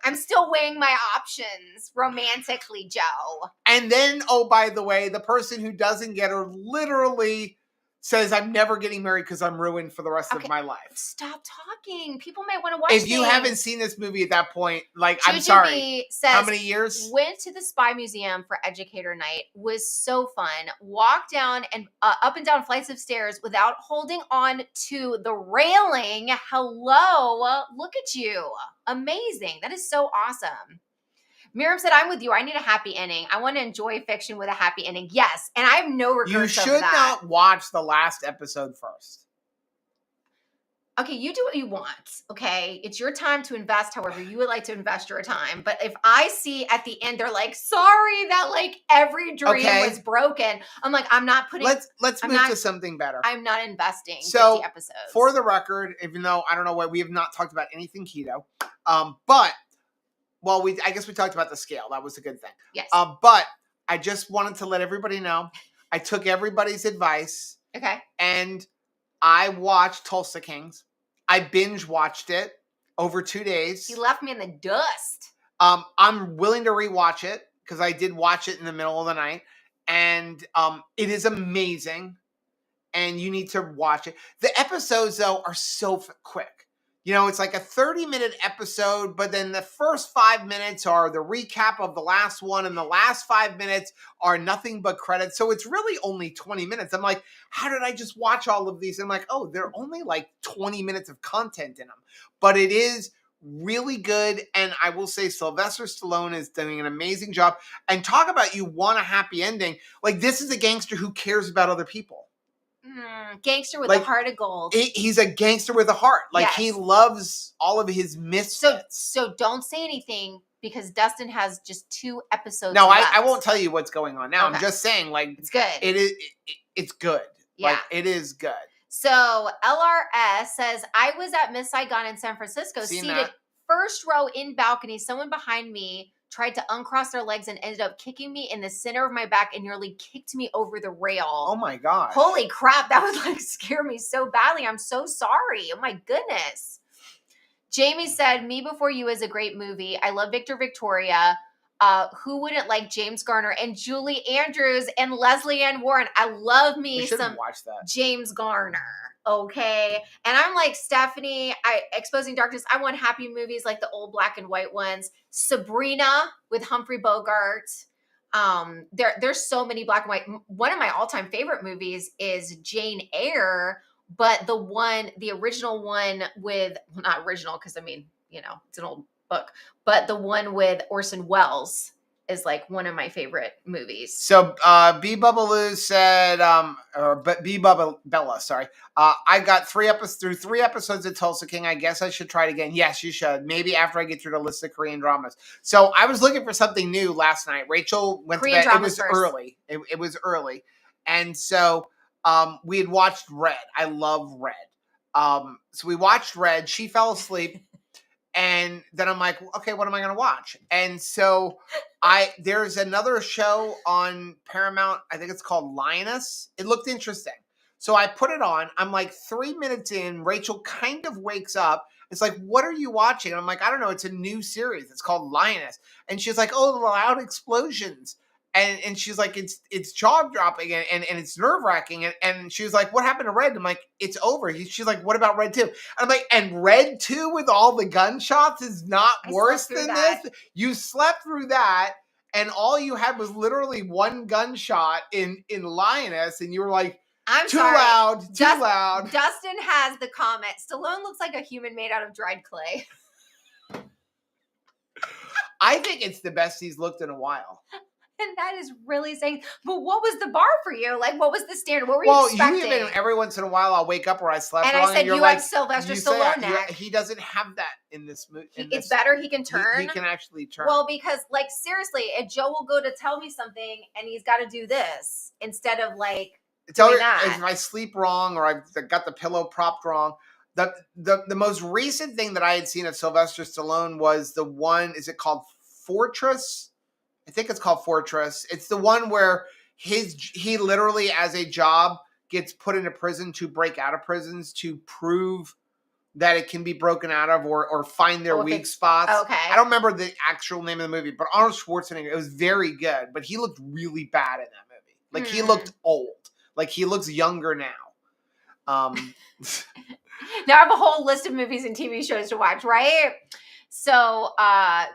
I'm still weighing my options romantically, Joe. And then, oh, by the way, the person who doesn't get her literally says, I'm never getting married because I'm ruined for the rest of my life. Stop talking. People might want to watch If you haven't seen this movie at that point, I'm sorry. Says, how many years? Went to the Spy Museum for Educator Night. Was so fun. Walked down and up and down flights of stairs without holding on to the railing. Hello. Look at you. Amazing. That is so awesome. Miriam said, I'm with you. I need a happy ending. I want to enjoy fiction with a happy ending. Yes. And I have no regrets over that. You should not watch the last episode first. Okay, you do what you want, okay? It's your time to invest however you would like to invest your time. But if I see at the end, they're like, sorry that every dream was broken. I'm like, I'm not putting... Let's move to something better. I'm not investing 50 episodes. For the record, even though I don't know why we have not talked about anything keto, but... Well, I guess we talked about the scale. That was a good thing. Yes. But I just wanted to let everybody know, I took everybody's advice. Okay. And I watched Tulsa Kings. I binge watched it over 2 days. You left me in the dust. I'm willing to rewatch it because I did watch it in the middle of the night. And it is amazing. And you need to watch it. The episodes, though, are so quick. It's like a 30-minute episode, but then the first 5 minutes are the recap of the last one, and the last 5 minutes are nothing but credits. So it's really only 20 minutes. I'm like, how did I just watch all of these? And I'm like, oh, they're only like 20 minutes of content in them. But it is really good, and I will say Sylvester Stallone is doing an amazing job. And talk about you want a happy ending. Like, this is a gangster who cares about other people. Gangster with a heart of gold. He's a gangster with a heart. He loves all of his misfits. So don't say anything because Dustin has just 2 episodes No, left. I won't tell you what's going on now. Okay. I'm just saying, it's good. It's good. Yeah. It is good. So LRS says, I was at Miss Saigon in San Francisco, seated first row in balcony. Someone behind me tried to uncross their legs and ended up kicking me in the center of my back and nearly kicked me over the rail. Oh my God. Holy crap. That would scare me so badly. I'm so sorry. Oh my goodness. Jamie said, Me Before You is a great movie. I love Victor Victoria. Who wouldn't like James Garner and Julie Andrews and Leslie Ann Warren? I love me some watch that. James Garner. Okay. And I'm like, Stephanie, Exposing Darkness. I want happy movies like the old black and white ones. Sabrina with Humphrey Bogart. There's so many black and white. One of my all-time favorite movies is Jane Eyre, but the original one with, well, not original, because it's an old book, but the one with Orson Welles is one of my favorite movies. So B Bubbaloo said, B Bubba Bella, sorry. I got 3 episodes of Tulsa King. I guess I should try it again. Yes, you should. Maybe after I get through the list of Korean dramas. So I was looking for something new last night. Rachel went Korean to bed. It was first. early. It was early. And so we had watched Red. I love Red. So we watched Red. She fell asleep. And then I'm like, okay, what am I going to watch? And so there's another show on Paramount. I think it's called Lioness. It looked interesting. So I put it on. I'm like 3 minutes in. Rachel kind of wakes up. It's like, what are you watching? And I'm like, I don't know. It's a new series. It's called Lioness. And she's like, oh, the loud explosions. And she's like, it's jaw dropping and it's nerve wracking. And she was like, what happened to Red? I'm like, it's over. She's like, what about Red 2? And I'm like, and Red 2 with all the gunshots is not worse than this? You slept through that. And all you had was literally one gunshot in Lioness. And you were like, too loud. Dustin has the comment. Stallone looks like a human made out of dried clay. I think it's the best he's looked in a while. And that is really saying, but what was the bar for you? Like, what was the standard? What were you Well, expecting? you even every once in a while I'll wake up where I slept And wrong, I said, you're you like, have Sylvester you say, Stallone neck. he doesn't have that in this movie. It's better he can turn. He can actually turn. Well, because like seriously, if Joe will go to tell me something and he's got to do this instead of like doing that. If I sleep wrong or I've got the pillow propped wrong. The most recent thing that I had seen of Sylvester Stallone was the one, is it called Fortress? I think it's called Fortress. It's the one where he literally, as a job, gets put into prison to break out of prisons to prove that it can be broken out of or find their weak spots. Okay. I don't remember the actual name of the movie, but Arnold Schwarzenegger, it was very good, but he looked really bad in that movie. Like he looked old. Like he looks younger now. Now I have a whole list of movies and TV shows to watch, right? So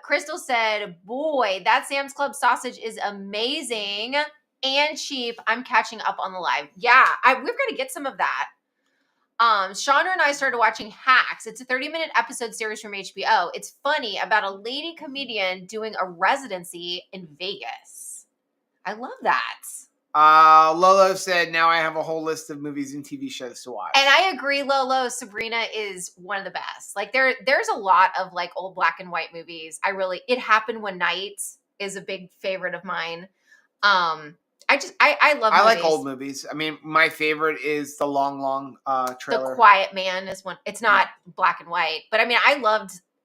Crystal said, boy, that Sam's Club sausage is amazing and cheap. I'm catching up on the live. Yeah, we're going to get some of that. Chandra and I started watching Hacks. It's a 30-minute episode series from HBO. It's funny about a lady comedian doing a residency in Vegas. I love that. Lolo said, now I have a whole list of movies and TV shows to watch. And I agree, Lolo. Sabrina is one of the best. Like there's a lot of like old black and white movies. It Happened One Night is a big favorite of mine. I love movies. I like old movies. I mean, my favorite is the Long trailer. The Quiet Man is one. It's not black and white, but I mean,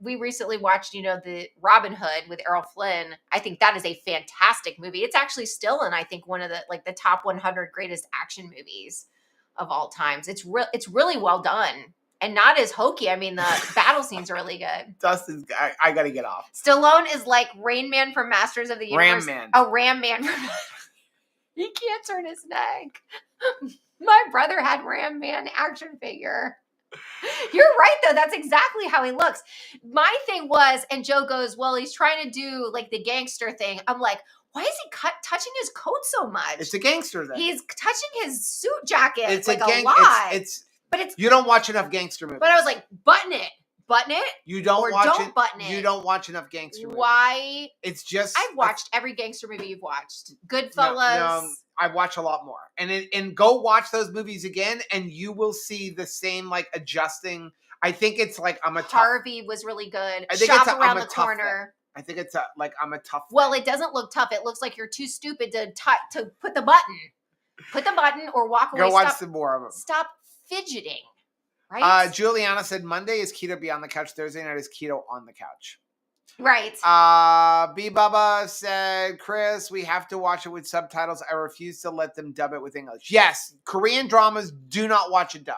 we recently watched, the Robin Hood with Errol Flynn. I think that is a fantastic movie. It's actually still in, I think, one of the top 100 greatest action movies of all times. It's really well done and not as hokey. I mean, the battle scenes are really good. Dustin, I got to get off. Stallone is like Rain Man from Masters of the Universe. Ram Man. Oh, Ram Man. He can't turn his neck. My brother had Ram Man action figure. You're right, though. That's exactly how he looks. My thing was, and Joe goes, well, he's trying to do like the gangster thing. I'm like, why is he touching his coat so much? It's a gangster thing. He's touching his suit jacket. It's like a lot. But you don't watch enough gangster movies. But I was like, button it. You don't button it. You don't watch enough gangster movies. Why? It's just I've watched every gangster movie you've watched. Goodfellas. No, I watch a lot more. And go watch those movies again and you will see the same like adjusting. I think it's like Harvey was really good. I think Shop it's Around the Corner. I think it's I'm a tough. Well, it doesn't look tough. It looks like you're too stupid to put the button. Put the button or walk away. Go watch some more of them. Stop fidgeting. Right? Juliana said Monday is Keto Beyond the Couch. Thursday night is Keto on the Couch. Right. B Bubba said, Chris, we have to watch it with subtitles. I refuse to let them dub it with English. Yes, Korean dramas do not watch it dub.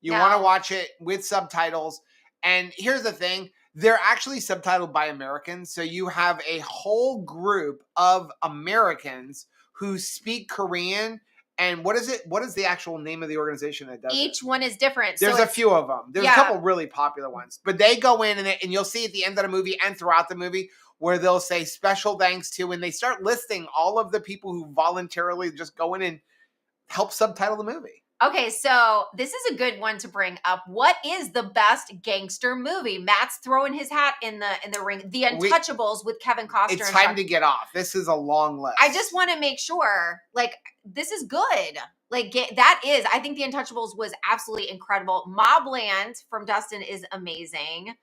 You want to watch it with subtitles. And here's the thing. They're actually subtitled by Americans. So you have a whole group of Americans who speak Korean. And what is it? What is the actual name of the organization that does it? Each one is different. There's a few of them. There's a couple really popular ones. But they go in and you'll see at the end of the movie and throughout the movie where they'll say special thanks to, and they start listing all of the people who voluntarily just go in and help subtitle the movie. Okay, so this is a good one to bring up. What is the best gangster movie? Matt's throwing his hat in the ring. The Untouchables with Kevin Costner. It's time to get off. This is a long list. I just want to make sure, like, this is good. Like, I think The Untouchables was absolutely incredible. Mobland from Dustin is amazing.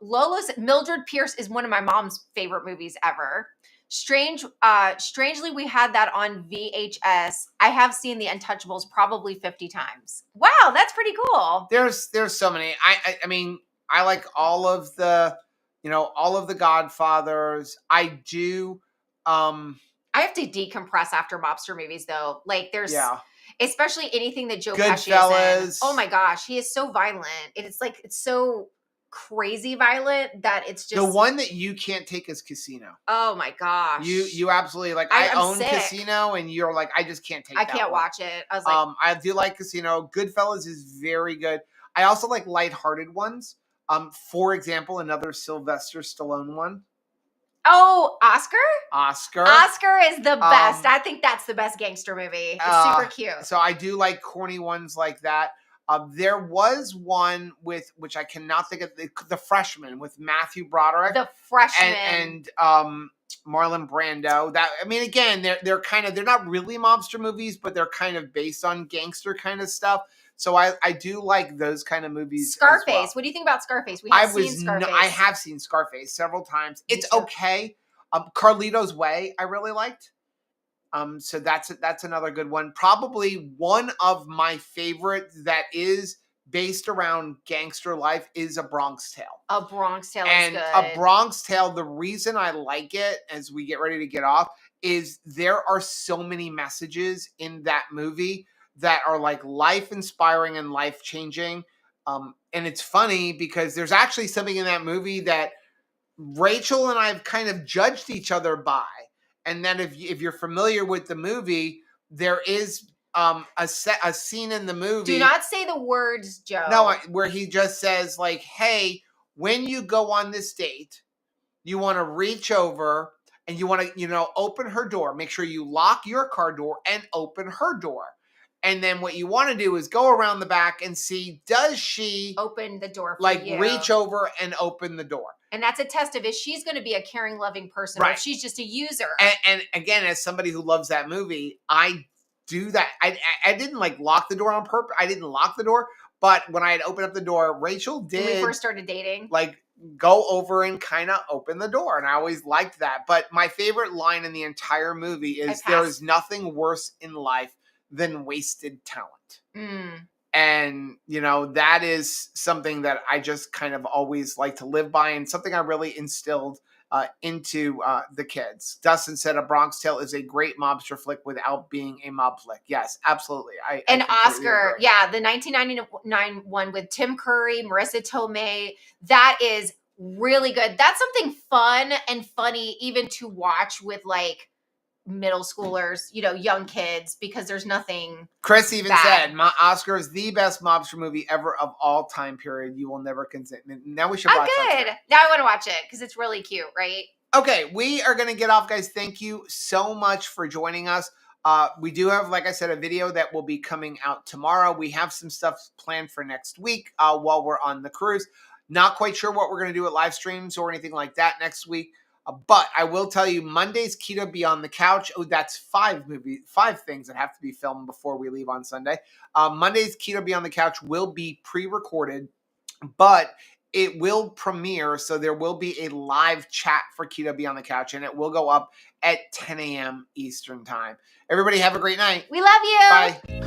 Mildred Pierce is one of my mom's favorite movies ever. Strangely, we had that on VHS. I have seen The Untouchables probably 50 times. Wow, that's pretty cool. There's so many. I mean, I like all of the, all of the Godfathers. I do. I have to decompress after mobster movies though. Like there's especially anything that Joe Pesci is in. Oh my gosh, he is so violent. It's so crazy violent that it's just the one that you can't take is Casino. Oh my gosh. You absolutely like I own sick. Casino and you're like, I just can't take I can't watch it. I was like I do like Casino. Goodfellas is very good. I also like lighthearted ones. For example, another Sylvester Stallone one. Oh, Oscar? Oscar is the best. I think that's the best gangster movie. It's super cute. So I do like corny ones like that. There was one with, which I cannot think of, the Freshman with Matthew Broderick. The Freshman. And Marlon Brando. That, I mean, again, they're kind of, they're not really mobster movies, but they're kind of based on gangster kind of stuff. So I do like those kind of movies. Scarface. As well. What do you think about Scarface? We have seen Scarface. I have seen Scarface several times. It's okay. Carlito's Way, I really liked. So that's another good one. Probably one of my favorites that is based around gangster life is A Bronx Tale. A Bronx Tale and is good. A Bronx Tale, the reason I like it, as we get ready to get off, is there are so many messages in that movie that are like life inspiring and life changing. And it's funny because there's actually something in that movie that Rachel and I have kind of judged each other by. And then if you're familiar with the movie, there is a scene in the movie. Do not say the words, Joe. No, where he just says like, hey, when you go on this date, you want to reach over and you want to, open her door. Make sure you lock your car door and open her door. And then what you want to do is go around the back and see, does she open the door for you? Reach over and open the door. And that's a test of if she's going to be a caring, loving person, right, or if she's just a user. And again, as somebody who loves that movie, I do that. I didn't lock the door on purpose. I didn't lock the door, but when I had opened up the door, Rachel did. When we first started dating, go over and kind of open the door, and I always liked that. But my favorite line in the entire movie is, "There is nothing worse in life than wasted talent." Mm. And, that is something that I just kind of always like to live by, and something I really instilled into the kids. Dustin said A Bronx Tale is a great mobster flick without being a mob flick. Yes, absolutely. And Oscar, agree. Yeah, the 1999 one with Tim Curry, Marissa Tomei, that is really good. That's something fun and funny even to watch with middle schoolers, young kids, because there's nothing. Chris even said, Oscar is the best mobster movie ever of all time period. You will never consider. Now we should watch it. Good. Now I want to watch it because it's really cute, right? Okay, we are going to get off, guys. Thank you so much for joining us. We do have, like I said, a video that will be coming out tomorrow. We have some stuff planned for next week while we're on the cruise. Not quite sure what we're going to do with live streams or anything like that next week. But I will tell you, Monday's Keto Beyond the Couch. Oh, that's 5 things that have to be filmed before we leave on Sunday. Monday's Keto Beyond the Couch will be pre-recorded, but it will premiere. So there will be a live chat for Keto Beyond the Couch, and it will go up at 10 a.m. Eastern time. Everybody have a great night. We love you. Bye.